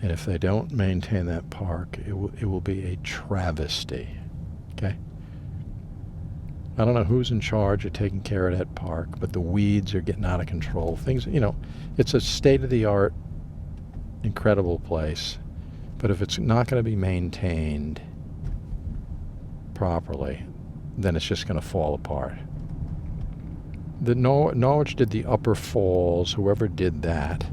And if they don't maintain that park, it will be a travesty. Okay? I don't know who's in charge of taking care of that park, but the weeds are getting out of control. Things, it's a state-of-the-art, incredible place. But if it's not going to be maintained properly, then it's just going to fall apart. The Norwich did the upper falls, whoever did that.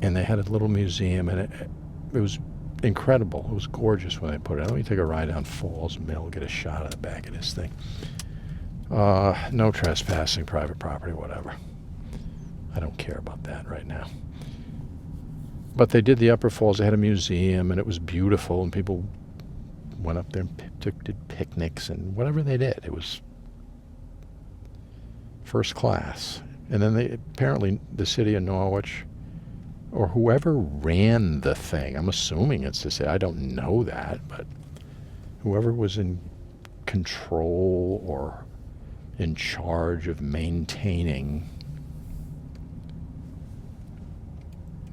And they had a little museum, and it was incredible. It was gorgeous when they put it. Let me take a ride down Falls Mill, get a shot of the back of this thing. No trespassing, private property, whatever. I don't care about that right now. But they did the upper falls. They had a museum, and it was beautiful, and people went up there and did picnics and whatever they did. It was first class. And then apparently the city of Norwich, or whoever ran the thing, I'm assuming it's the city, I don't know that, but whoever was in control or in charge of maintaining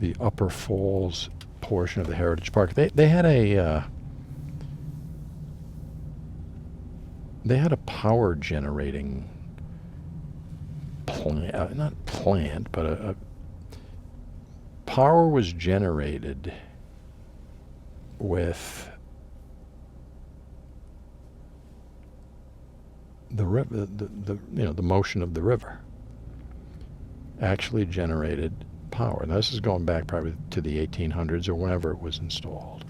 the Upper Falls portion of the Heritage Park, they had a power generating plant, not plant, but a power was generated with the river, the motion of the river actually generated power. Now this is going back probably to the 1800s or whenever it was installed.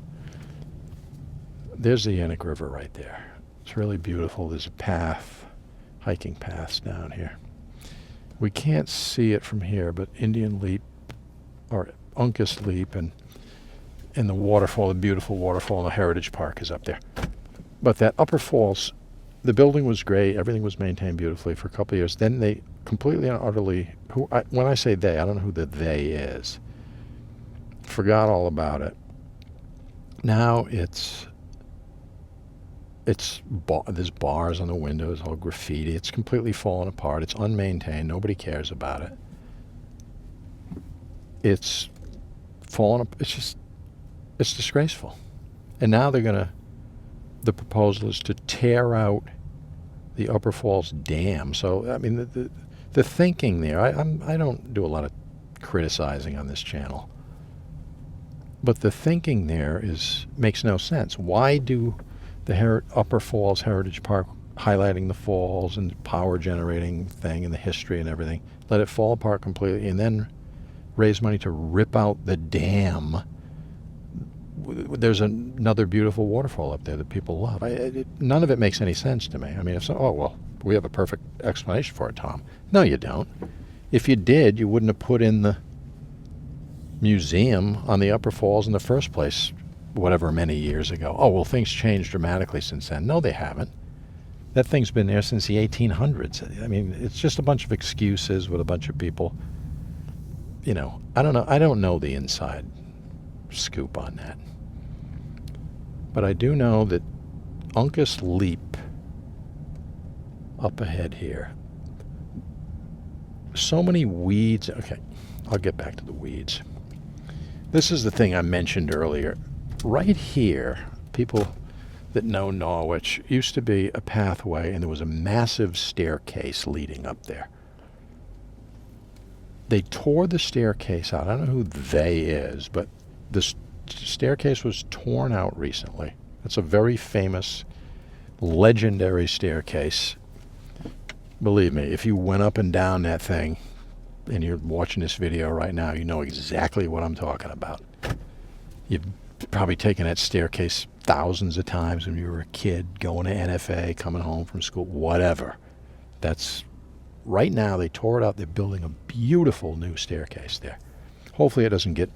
There's the Scenic River right there. It's really beautiful. There's a path, hiking paths down here. We can't see it from here, but Indian Leap or Uncas Leap and the waterfall, the beautiful waterfall in the Heritage Park is up there. But that Upper Falls, the building was great. Everything was maintained beautifully for a couple of years. Then they completely and utterly, when I say they, I don't know who the they is. Forgot all about it. Now there's bars on the windows, all graffiti. It's completely fallen apart. It's unmaintained. Nobody cares about it. It's fallen up. It's disgraceful. And now the proposal is to tear out the Upper Falls Dam. So, I mean, the thinking there, I don't do a lot of criticizing on this channel, but the thinking there makes no sense. Why do the Upper Falls Heritage Park, highlighting the falls and power generating thing and the history and everything, let it fall apart completely and then raise money to rip out the dam? There's another beautiful waterfall up there that people love. None of it makes any sense to me. I mean, we have a perfect explanation for it, Tom. No, you don't. If you did, you wouldn't have put in the museum on the Upper Falls in the first place, whatever many years ago. Oh, well, things changed dramatically since then. No, they haven't. That thing's been there since the 1800s. I mean, it's just a bunch of excuses with a bunch of people. I don't know. I don't know the inside scoop on that. But I do know that Uncus Leap, up ahead here, so many weeds. Okay, I'll get back to the weeds. This is the thing I mentioned earlier. Right here, people that know Norwich, used to be a pathway, and there was a massive staircase leading up there. They tore the staircase out. I don't know who they is, but the staircase was torn out recently. It's a very famous, legendary staircase. Believe me, if you went up and down that thing, and you're watching this video right now, you know exactly what I'm talking about. You've probably taken that staircase thousands of times when you were a kid, going to NFA, coming home from school, whatever. Right now, they tore it out. They're building a beautiful new staircase there. Hopefully it doesn't get,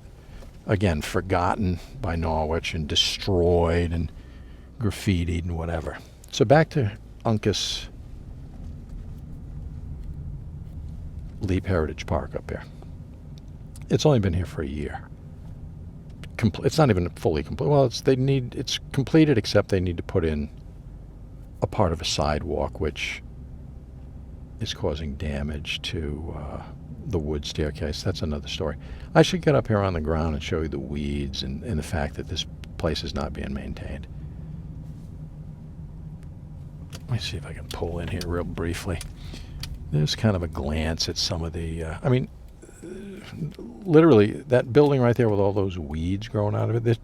again, forgotten by Norwich and destroyed and graffitied and whatever. So back to Uncas Leap Heritage Park up here. It's only been here for a year. It's not even fully complete. Well, it's completed, except they need to put in a part of a sidewalk, which is causing damage to the wood staircase. That's another story. I should get up here on the ground and show you the weeds and the fact that this place is not being maintained. Let me see if I can pull in here real briefly. There's kind of a glance at some of the, I mean, literally, that building right there with all those weeds growing out of it,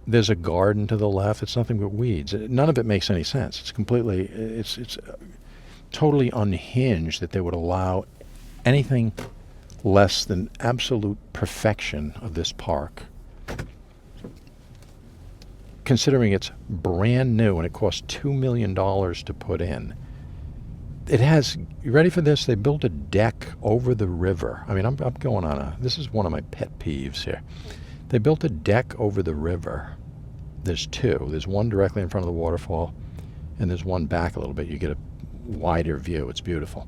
there's a garden to the left. It's nothing but weeds. None of it makes any sense. It's completely, it's totally unhinged that they would allow anything less than absolute perfection of this park, considering it's brand new and it cost $2 million to put in. It has, you ready for this? They built a deck over the river. I mean, I'm going on this is one of my pet peeves here. They built a deck over the river. There's two. There's one directly in front of the waterfall, and there's one back a little bit. You get a wider view. It's beautiful.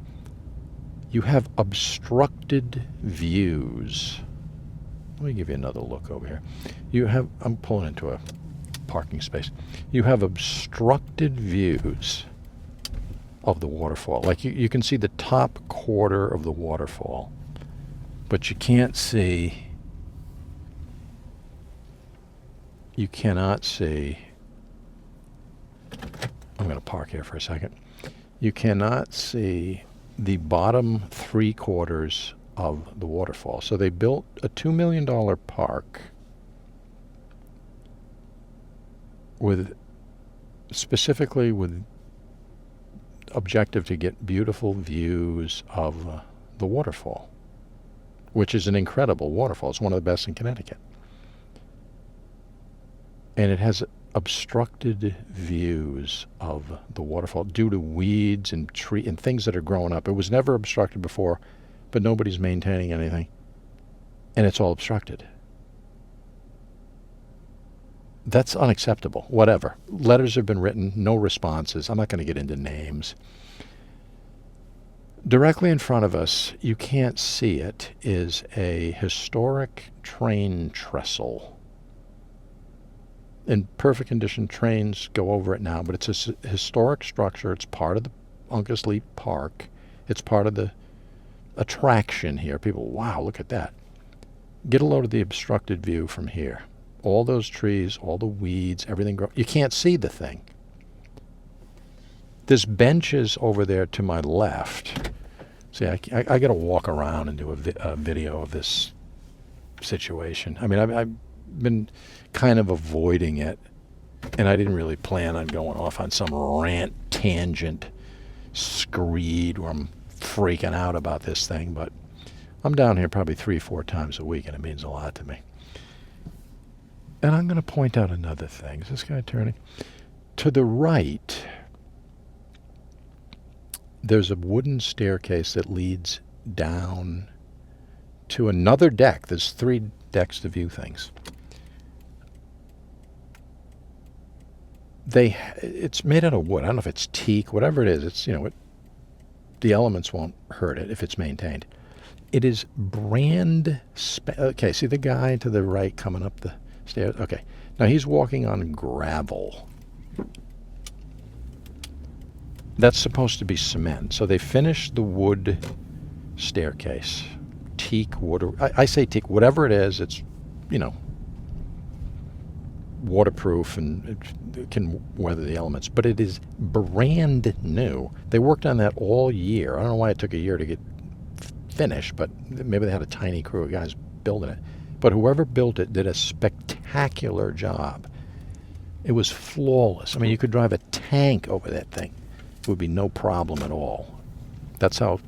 You have obstructed views. Let me give you another look over here. You have, I'm pulling into a parking space. You have obstructed views of the waterfall. Like you can see the top quarter of the waterfall, but you can't see, you cannot see, I'm going to park here for a second. You cannot see the bottom 3/4 of the waterfall. So they built a $2 million park with, specifically with objective to get beautiful views of the waterfall, which is an incredible waterfall. It's one of the best in Connecticut. And it has obstructed views of the waterfall due to weeds and tree and things that are growing up. It was never obstructed before, but nobody's maintaining anything, and it's all obstructed. That's unacceptable. Whatever. Letters have been written, no responses. I'm not going to get into names. Directly in front of us, you can't see it, is a historic train trestle. In perfect condition, trains go over it now, but it's a historic structure. It's part of the Uncas Leap Park. It's part of the attraction here. People, wow, look at that. Get a load of the obstructed view from here. All those trees, all the weeds, everything. You can't see the thing. There's benches over there to my left. See, I got to walk around and do a video of this situation. I mean, I've been kind of avoiding it, and I didn't really plan on going off on some rant, tangent, screed where I'm freaking out about this thing, but I'm down here probably 3-4 times a week, and it means a lot to me. And I'm going to point out another thing. Is this guy turning? To the right, there's a wooden staircase that leads down to another deck. There's 3 decks to view things. It's made out of wood. I don't know if it's teak, whatever it is. It's, you know, the elements won't hurt it if it's maintained. It is okay, see the guy to the right coming up the stairs? Okay. Now he's walking on gravel. That's supposed to be cement. So they finished the wood staircase. Teak, wood, I say teak, whatever it is, it's, you know, waterproof and it can weather the elements. But it is brand new. They worked on that all year. I don't know why it took a year to get finished, but maybe they had a tiny crew of guys building it. But whoever built it did a spectacular job. It was flawless. I mean, you could drive a tank over that thing. It would be no problem at all. That's how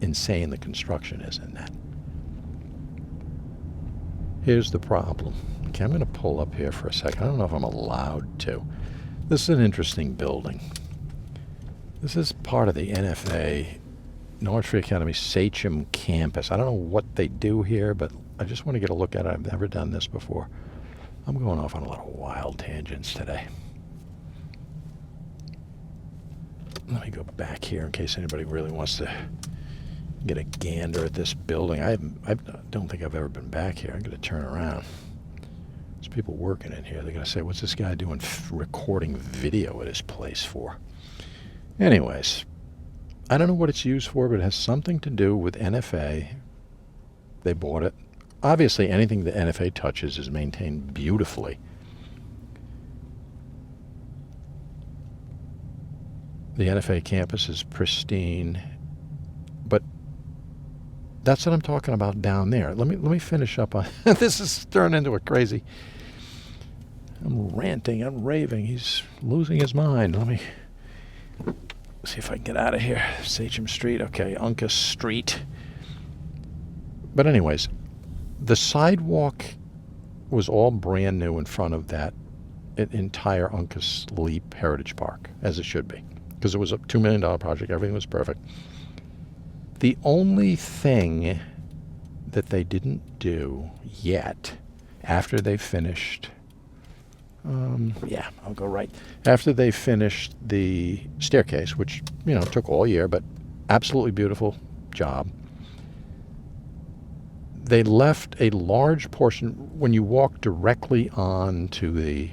insane the construction is in that. Here's the problem. Okay, I'm going to pull up here for a second. I don't know if I'm allowed to. This is an interesting building. This is part of the NFA, Norwich Free Academy Sachem campus. I don't know what they do here, but I just want to get a look at it. I've never done this before. I'm going off on a lot of wild tangents today. Let me go back here in case anybody really wants to get a gander at this building. I don't think I've ever been back here. I'm going to turn around. There's people working in here. They're going to say, what's this guy doing recording video at his place for? Anyways, I don't know what it's used for, but it has something to do with NFA. They bought it. Obviously, anything that NFA touches is maintained beautifully. The NFA campus is pristine, but that's what I'm talking about down there. Let me finish up on this. Is turned into a crazy. I'm ranting. I'm raving. He's losing his mind. Let me see if I can get out of here. Asylum Street. Okay, Uncas Street. But anyways, the sidewalk was all brand new in front of that entire Uncas Leap Heritage Park, as it should be, because it was a $2 million project. Everything was perfect. The only thing that they didn't do yet, after they finished, I'll go right. After they finished the staircase, which, took all year, but absolutely beautiful job, they left a large portion. When you walk directly onto the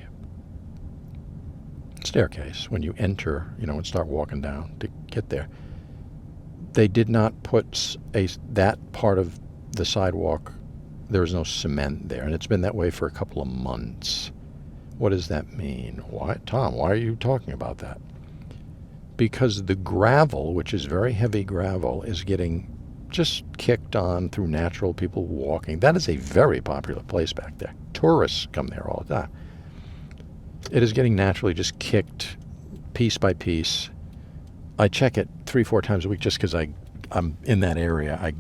staircase, when you enter, and start walking down to get there, they did not put that part of the sidewalk. There was no cement there, and it's been that way for a couple of months. What does that mean? Why, Tom, why are you talking about that? Because the gravel, which is very heavy gravel, is getting just kicked on through natural people walking. That is a very popular place back there. Tourists come there all the time. It is getting naturally just kicked piece by piece. I check it 3-4 times a week just because I'm in that area. I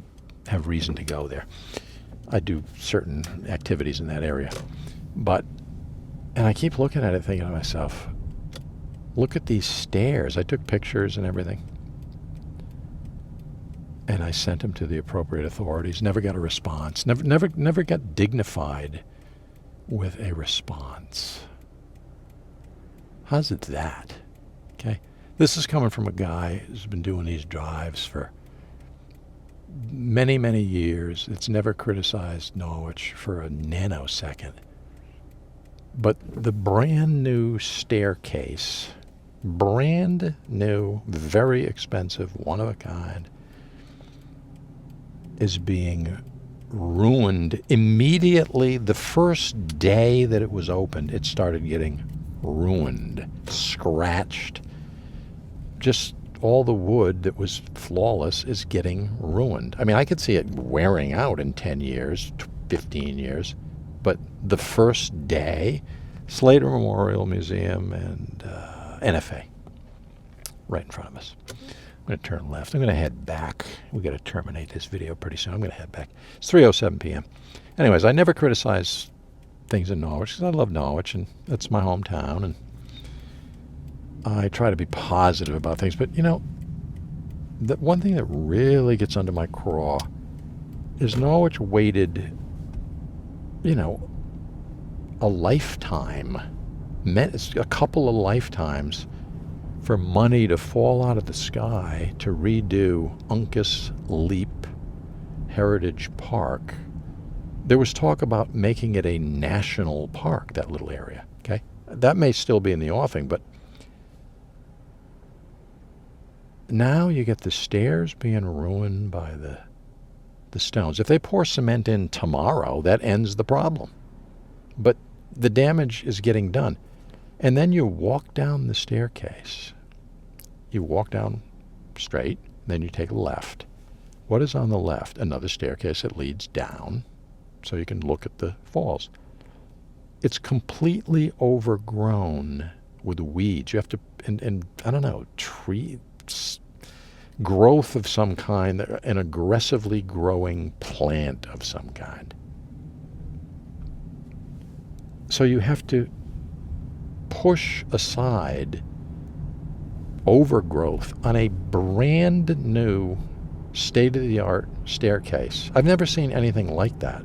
have reason to go there. I do certain activities in that area. And I keep looking at it thinking to myself, look at these stairs. I took pictures and everything. And I sent them to the appropriate authorities. Never got a response. Never got dignified with a response. How's it that? Okay. This is coming from a guy who's been doing these drives for many, many years. It's never criticized Norwich for a nanosecond. But the brand new staircase, brand new, very expensive, one of a kind, is being ruined immediately. The first day that it was opened, it started getting ruined, scratched. Just all the wood that was flawless is getting ruined. I mean, I could see it wearing out in 10 years, 15 years. But the first day, Slater Memorial Museum and NFA, right in front of us. I'm going to turn left. I'm going to head back. We've got to terminate this video pretty soon. I'm going to head back. It's 3:07 p.m. Anyways, I never criticize things in Norwich because I love Norwich, and that's my hometown, and I try to be positive about things. But, the one thing that really gets under my craw is Norwich waited a lifetime, a couple of lifetimes, for money to fall out of the sky to redo Uncas Leap Heritage Park. There was talk about making it a national park, that little area, okay? That may still be in the offing, but now you get the stairs being ruined by the stones. If they pour cement in tomorrow, that ends the problem. But the damage is getting done. And then you walk down the staircase. You walk down straight, then you take a left. What is on the left? Another staircase that leads down so you can look at the falls. It's completely overgrown with weeds. You have to, and I don't know, growth of some kind, an aggressively growing plant of some kind. So you have to push aside overgrowth on a brand new state-of-the-art staircase. I've never seen anything like that.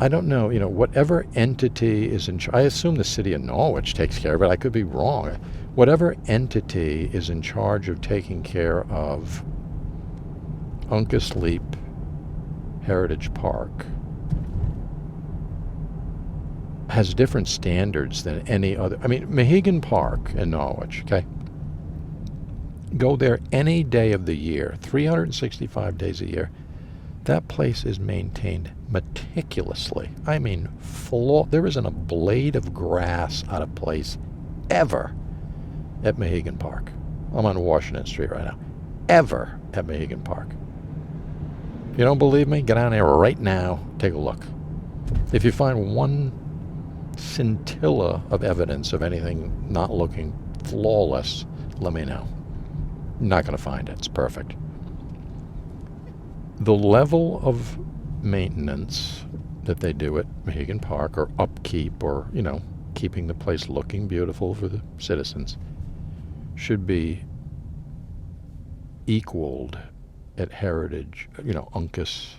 I don't know, whatever entity is in charge, I assume the city of Norwich takes care of it. I could be wrong. Whatever entity is in charge of taking care of Uncas Leap Heritage Park has different standards than any other. I mean, Mohegan Park in Norwich, okay? Go there any day of the year, 365 days a year. That place is maintained meticulously. I mean, there isn't a blade of grass out of place ever at Mohegan Park. I'm on Washington Street right now. Ever at Mohegan Park. You don't believe me? Get down there right now. Take a look. If you find one scintilla of evidence of anything not looking flawless, let me know. I'm not going to find it. It's perfect. The level of maintenance that they do at Mohegan Park, or upkeep, or, keeping the place looking beautiful for the citizens, should be equaled at Heritage, Uncas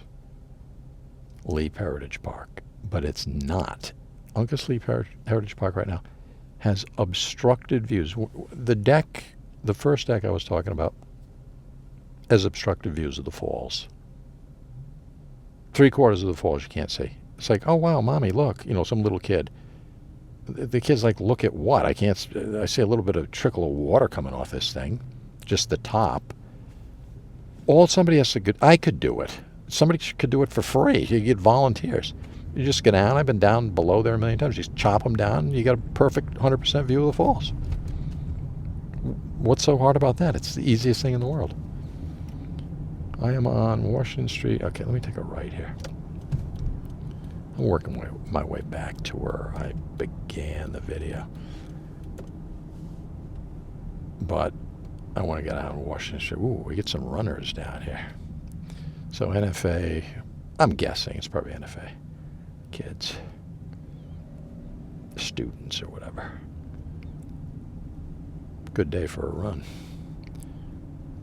Leap Heritage Park. But it's not. Uncas Leap Heritage Park right now has obstructed views. The first deck I was talking about, has obstructed views of the falls. 3/4 of the falls you can't see. It's like, oh wow, mommy, look, some little kid. The kid's like, look at what? I see a little bit of trickle of water coming off this thing, just the top. All somebody has to do, I could do it. Somebody could do it for free. You get volunteers. You just get down. I've been down below there a million times. You just chop them down. You got a perfect 100% view of the falls. What's so hard about that? It's the easiest thing in the world. I am on Washington Street. Okay, let me take a right here. I'm working my way back to where I began the video. But I want to get out on Washington Street. Ooh, we get some runners down here. So NFA, I'm guessing it's probably NFA. Kids. Students or whatever. Good day for a run.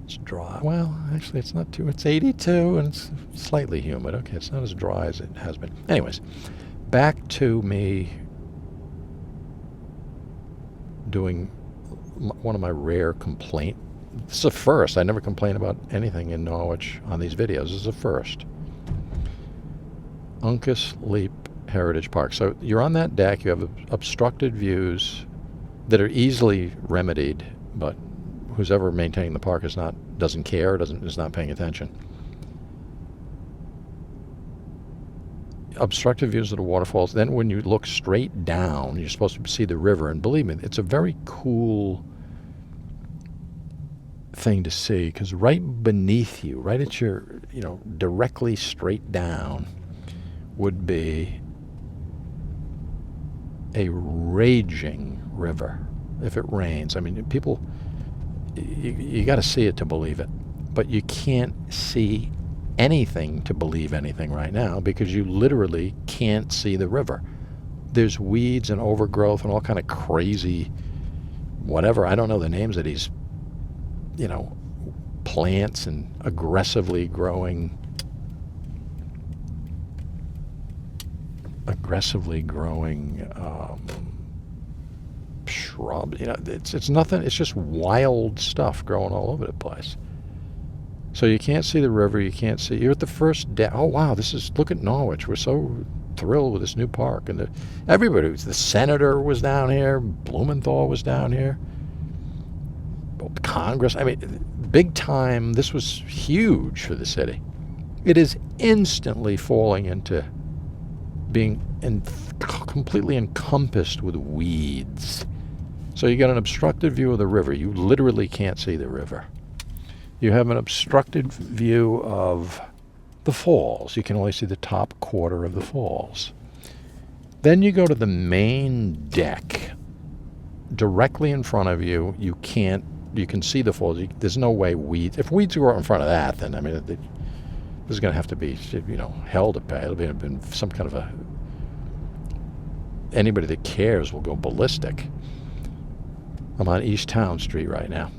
It's dry. Well, actually, it's not too. It's 82 and it's slightly humid. Okay, it's not as dry as it has been. Anyways, back to me doing one of my rare complaint. This is a first. I never complain about anything in Norwich on these videos. This is a first. Uncas Leap Heritage Park. So you're on that deck. You have obstructed views that are easily remedied, but who's ever maintaining the park doesn't care, is not paying attention. Obstructed views of the waterfalls. Then when you look straight down, you're supposed to see the river, and believe me, it's a very cool thing to see, because right beneath you, right at your, directly straight down, would be a raging river if it rains. I mean, people, you got to see it to believe it, but you can't see anything to believe anything right now, because you literally can't see the river. There's weeds and overgrowth and all kind of crazy whatever. I don't know the names of these, plants and aggressively growing shrubs. It's nothing. It's just wild stuff growing all over the place. So you can't see the river. You can't see. You're at the first day. Oh wow, look at Norwich. We're so thrilled with this new park, and everybody. The senator was down here. Blumenthal was down here. Congress. I mean, big time. This was huge for the city. It is instantly falling into being completely encompassed with weeds. So you got an obstructed view of the river. You literally can't see the river. You have an obstructed view of the falls. You can only see the top quarter of the falls. Then you go to the main deck. Directly in front of you, you can see the falls. There's no way weeds. If weeds go out in front of that, then there's going to have to be, hell to pay. It'll be some kind of anybody that cares will go ballistic. I'm on East Town Street right now.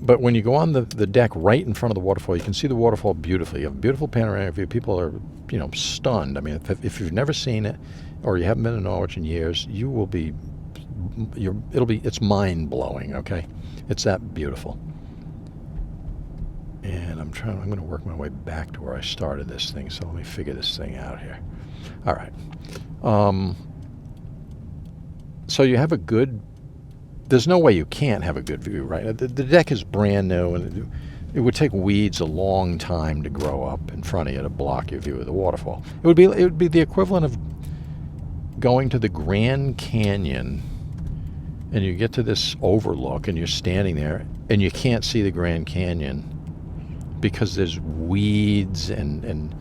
But when you go on the deck right in front of the waterfall, you can see the waterfall beautifully. You have a beautiful panoramic view. People are, stunned. I mean, if you've never seen it, or you haven't been to Norwich in years, you will be. It's mind blowing. Okay, it's that beautiful. And I'm going to work my way back to where I started this thing. So let me figure this thing out here. All right. So you have a good, there's no way you can't have a good view, right? The deck is brand new, and it would take weeds a long time to grow up in front of you to block your view of the waterfall. It would be the equivalent of going to the Grand Canyon, and you get to this overlook, and you're standing there, and you can't see the Grand Canyon because there's weeds and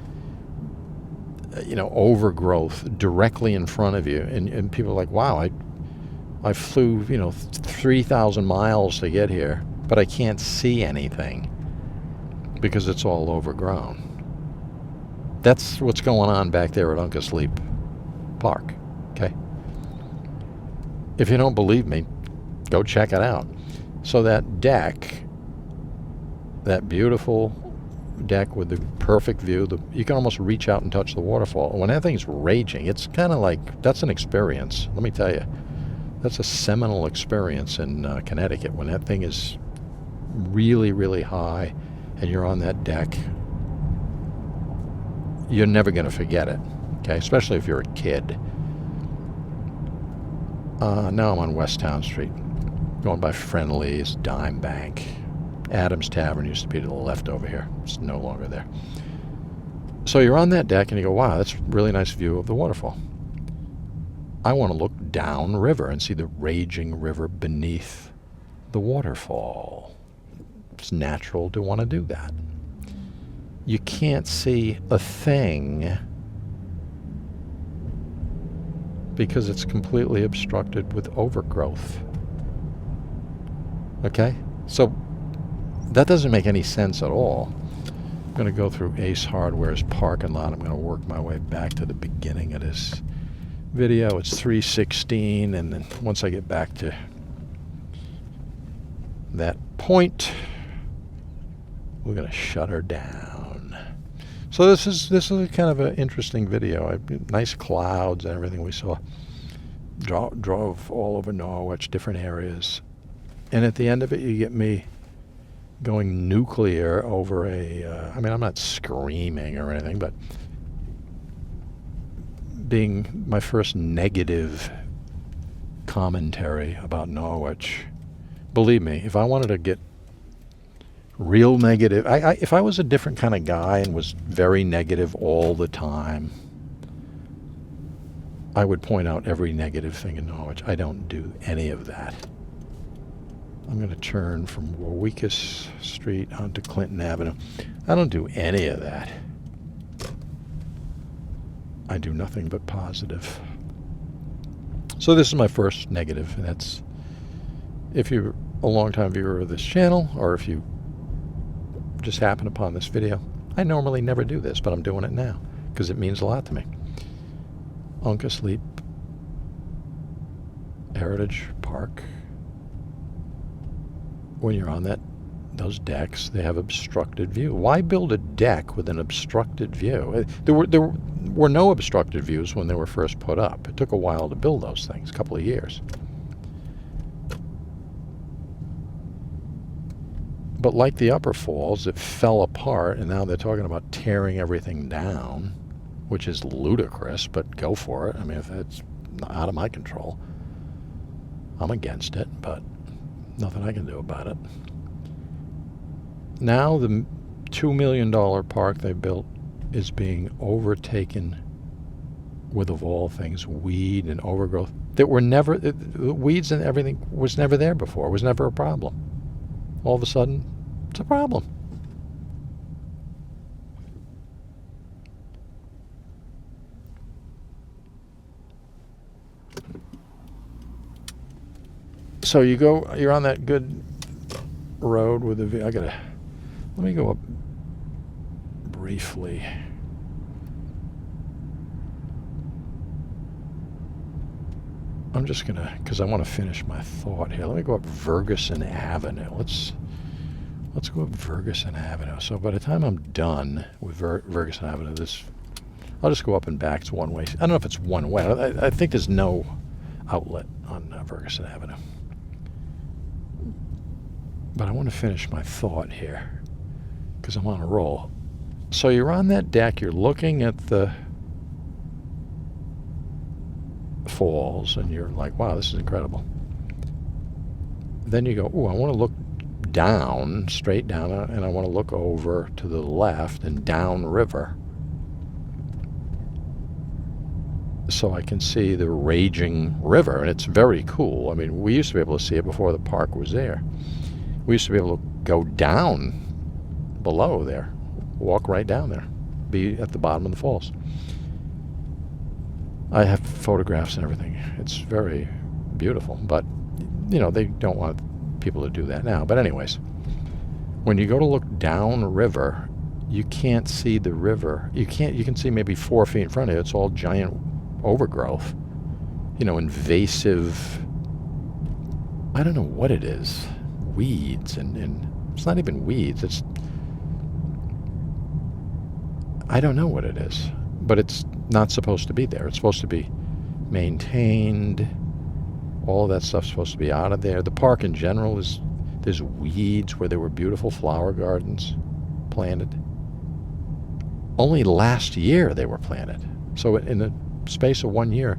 overgrowth directly in front of you, and people are like, wow, I flew 3,000 miles to get here, but I can't see anything because it's all overgrown. That's what's going on back there at Uncas Leap Park. Okay. If you don't believe me, go check it out. So that deck, that beautiful deck with the perfect view, you can almost reach out and touch the waterfall. When that thing's raging, it's kind of like, that's an experience. Let me tell you, that's a seminal experience in Connecticut. When that thing is really, really high and you're on that deck, you're never going to forget it, okay? Especially if you're a kid. Now I'm on West Town Street, going by Friendly's, Dime Bank. Adam's Tavern used to be to the left over here. It's no longer there. So you're on that deck and you go, wow, that's a really nice view of the waterfall. I want to look down river and see the raging river beneath the waterfall. It's natural to want to do that. You can't see a thing because it's completely obstructed with overgrowth. Okay? So that doesn't make any sense at all. I'm going to go through Ace Hardware's parking lot. I'm going to work my way back to the beginning of this video. It's 3:16, and then once I get back to that point, we're going to shut her down. So this is a kind of an interesting video. Nice clouds and everything we saw. Drove all over Norwich, different areas, and at the end of it, you get me going nuclear over I'm not screaming or anything, but being my first negative commentary about Norwich. Believe me, if I wanted to get real negative, if I was a different kind of guy and was very negative all the time, I would point out every negative thing in Norwich. I don't do any of that. I'm going to turn from Uncas Street onto Clinton Avenue. I don't do any of that. I do nothing but positive. So this is my first negative, and that's, if you're a long-time viewer of this channel, or if you just happen upon this video, I normally never do this, but I'm doing it now because it means a lot to me. Uncas Leap Heritage Park. When you're on those decks, they have obstructed view. Why build a deck with an obstructed view? There were no obstructed views when they were first put up. It took a while to build those things, a couple of years. But like the upper falls, it fell apart, and now they're talking about tearing everything down, which is ludicrous, but go for it. I mean, if it's out of my control, I'm against it, but nothing I can do about it. Now the $2 million park they built is being overtaken with, of all things, weed and overgrowth that were never, weeds and everything was never there before. It was never a problem. All of a sudden, it's a problem. So you're on that good road with the, let me go up briefly. I'm just gonna, because I want to finish my thought here. Let me go up Ferguson Avenue. Let's go up Ferguson Avenue. So by the time I'm done with Ferguson Avenue, I'll just go up and back. It's one way. I don't know if it's one way. I think there's no outlet on Ferguson Avenue. But I want to finish my thought here because I'm on a roll. So you're on that deck. You're looking at the falls, and you're like, wow, this is incredible. Then you go, oh, I want to look down, straight down, and I want to look over to the left and down river, so I can see the raging river, and it's very cool. I mean, we used to be able to see it before the park was there. We used to be able to go down below there, walk right down there, be at the bottom of the falls. I have photographs and everything. It's very beautiful, but they don't want people to do that now. But anyways, when you go to look down river, you can't see the river. You can see maybe 4 feet in front of you. It's all giant overgrowth, invasive, I don't know what it is, weeds, and it's not even weeds, I don't know what it is, but it's not supposed to be there. It's supposed to be maintained. All of that stuff's supposed to be out of there. The park in general there's weeds where there were beautiful flower gardens planted. Only last year they were planted. So in the space of 1 year,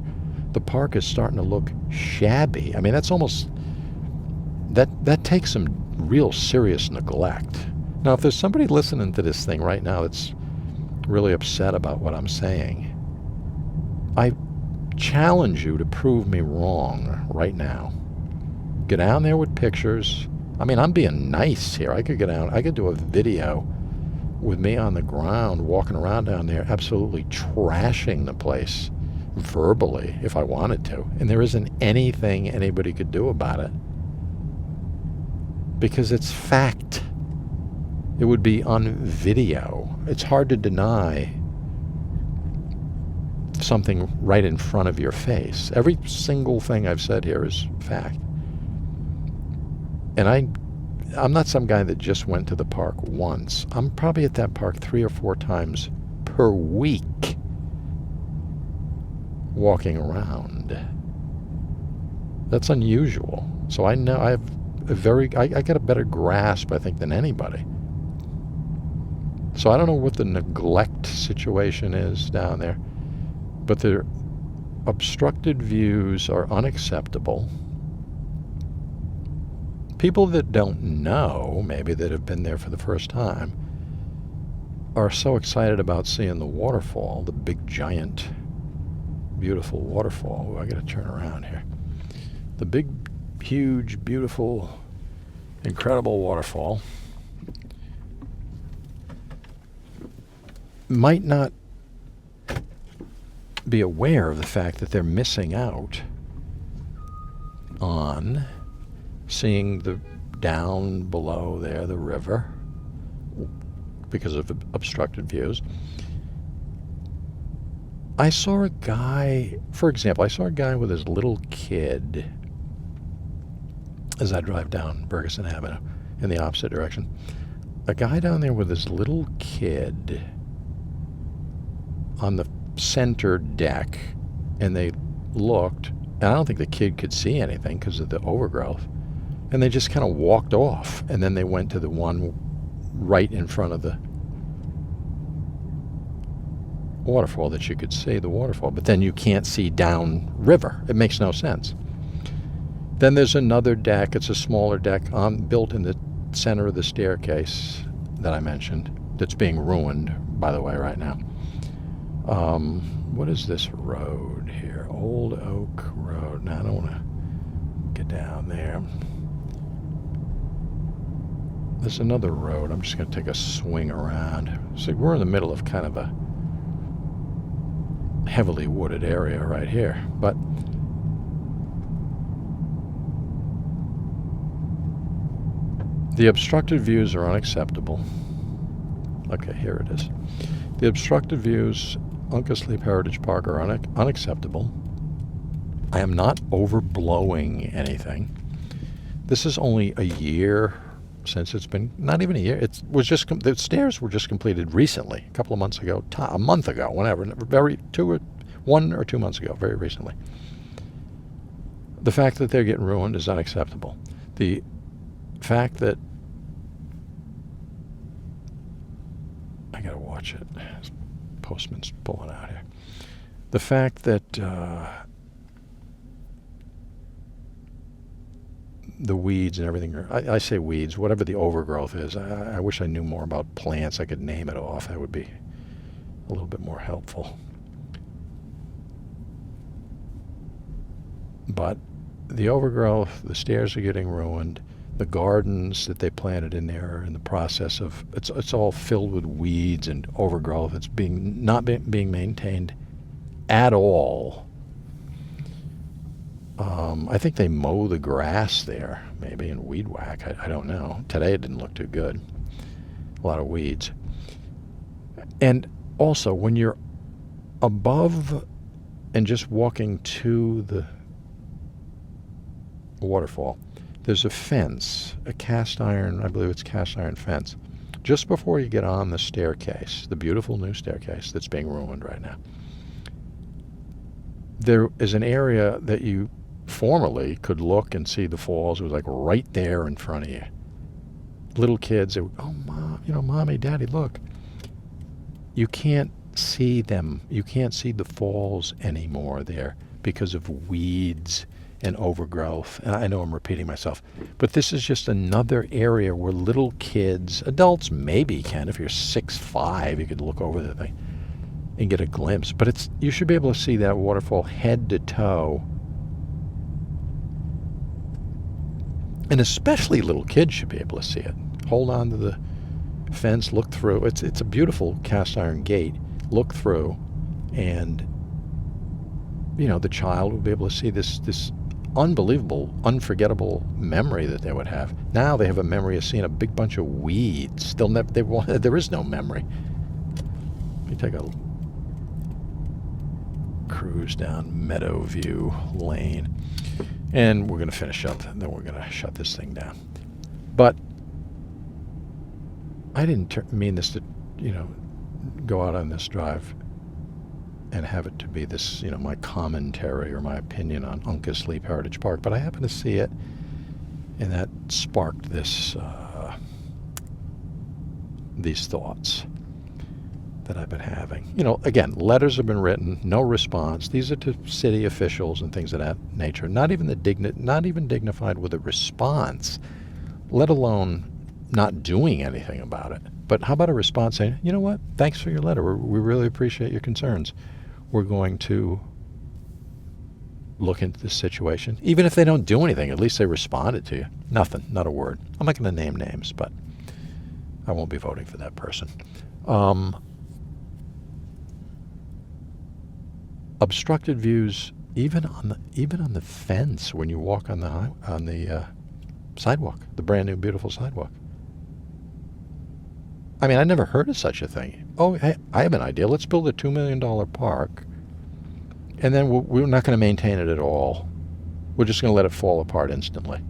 the park is starting to look shabby. I mean, that's almost, that takes some real serious neglect. Now, if there's somebody listening to this thing right now that's really upset about what I'm saying, I challenge you to prove me wrong right now. Get down there with pictures. I mean, I'm being nice here. I could do a video with me on the ground walking around down there absolutely trashing the place verbally if I wanted to, and there isn't anything anybody could do about it because it's fact. It would be on video. It's hard to deny something right in front of your face. Every single thing I've said here is fact. And I'm not some guy that just went to the park once. I'm probably at that park 3 or 4 times per week walking around. That's unusual. So I know I have I got a better grasp, I think, than anybody. So I don't know what the neglect situation is down there, but the obstructed views are unacceptable. People that don't know, maybe that have been there for the first time, are so excited about seeing the waterfall, the big, giant, beautiful waterfall. I got to turn around here. The big, huge, beautiful, incredible waterfall might not be aware of the fact that they're missing out on seeing the down below there, the river, because of obstructed views. I saw a guy, for example, with his little kid as I drive down Ferguson Avenue in the opposite direction. A guy down there with his little kid on the center deck, and they looked, and I don't think the kid could see anything because of the overgrowth, and they just kind of walked off, and then they went to the one right in front of the waterfall that you could see the waterfall, but then you can't see down river. It makes no sense. Then there's another deck. It's a smaller deck built in the center of the staircase that I mentioned that's being ruined, by the way, right now. What is this road here? Old Oak Road. Now, I don't want to get down there. There's another road. I'm just going to take a swing around. So we're in the middle of kind of a heavily wooded area right here. But the obstructed views are unacceptable. Okay, here it is. The obstructed views, Uncas Leap Heritage Park, are unacceptable. I am not overblowing anything. This is only a year since it's been, not even a year. It was just, the stairs were just completed recently, a couple of months ago, a month ago, whenever, 1 or 2 months ago, very recently. The fact that they're getting ruined is unacceptable. The fact that, I gotta watch it. Postman's pulling out here. The fact that the weeds and everything. I say weeds, whatever the overgrowth is. I wish I knew more about plants. I could name it off. That would be a little bit more helpful. But the overgrowth, the stairs are getting ruined. The gardens that they planted in there are in the process of, it's all filled with weeds and overgrowth. It's not being maintained at all. I think they mow the grass there, maybe, and weed whack. I don't know. Today it didn't look too good. A lot of weeds. And also, when you're above and just walking to the waterfall, there's a fence, a cast iron, I believe it's cast iron fence, just before you get on the staircase, the beautiful new staircase that's being ruined right now. There is an area that you formerly could look and see the falls. It was like right there in front of you. Little kids, they would, oh, Mom, Mommy, Daddy, look. You can't see them. You can't see the falls anymore there because of weeds and overgrowth. And I know I'm repeating myself, but this is just another area where little kids, adults maybe can. If you're 6'5", you could look over the thing and get a glimpse. But you should be able to see that waterfall head to toe. And especially little kids should be able to see it. Hold on to the fence, look through. It's a beautiful cast iron gate. Look through, and the child will be able to see this unbelievable, unforgettable memory that they would have. Now they have a memory of seeing a big bunch of weeds. There is no memory. Let me take a cruise down Meadowview Lane. And we're going to finish up, and then we're going to shut this thing down. But I didn't mean this to, go out on this drive and have it to be this, my commentary or my opinion on Uncas Leap Heritage Park. But I happened to see it, and that sparked these thoughts that I've been having. Again, letters have been written, no response. These are to city officials and things of that nature. Not even dignified with a response, let alone not doing anything about it. But how about a response saying, you know what, thanks for your letter. We really appreciate your concerns. We're going to look into this situation. Even if they don't do anything, at least they responded to you. Nothing, not a word. I'm not going to name names, but I won't be voting for that person. Obstructed views, even on the fence when you walk on the sidewalk, the brand new beautiful sidewalk. I mean, I never heard of such a thing. Oh, I have an idea. Let's build a $2 million park, and then we're not going to maintain it at all. We're just going to let it fall apart instantly.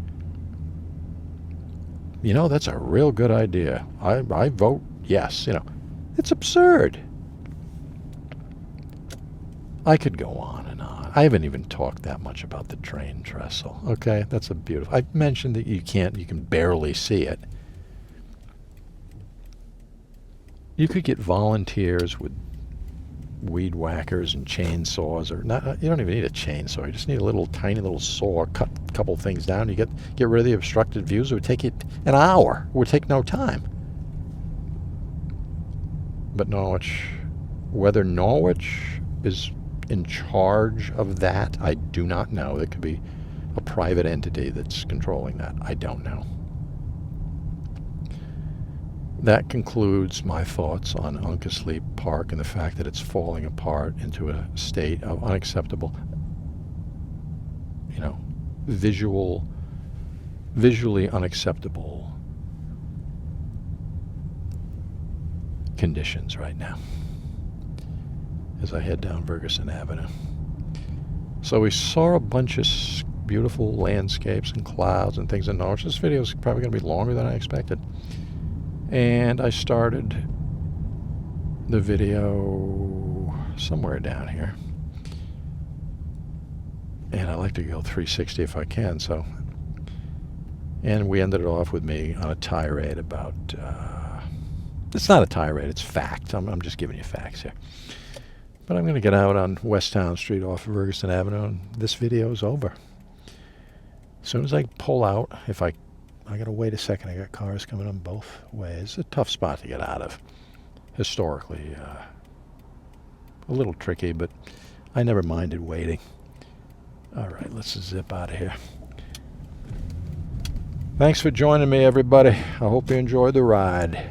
That's a real good idea. I vote yes. It's absurd. I could go on and on. I haven't even talked that much about the train trestle. Okay, that's a beautiful. I mentioned that you can barely see it. You could get volunteers with weed whackers and chainsaws, or not. You don't even need a chainsaw. You just need a tiny little saw. Cut a couple things down. You get rid of the obstructed views. It would take it an hour. It would take no time. But Norwich, whether Norwich is in charge of that, I do not know. There could be a private entity that's controlling that. I don't know. That concludes my thoughts on Uncas Leap Park and the fact that it's falling apart into a state of unacceptable, visually unacceptable conditions right now as I head down Ferguson Avenue. So we saw a bunch of beautiful landscapes and clouds and things in Norwich. This video is probably going to be longer than I expected. And I started the video somewhere down here. And I like to go 360 if I can, so. And we ended it off with me on a tirade about, it's not a tirade, it's fact. I'm just giving you facts here. But I'm going to get out on West Town Street off of Ferguson Avenue, and this video is over. As soon as I pull out, if I gotta wait a second, I got cars coming on both ways. It's a tough spot to get out of. Historically, a little tricky, but I never minded waiting. All right, let's zip out of here. Thanks for joining me, everybody. I hope you enjoyed the ride.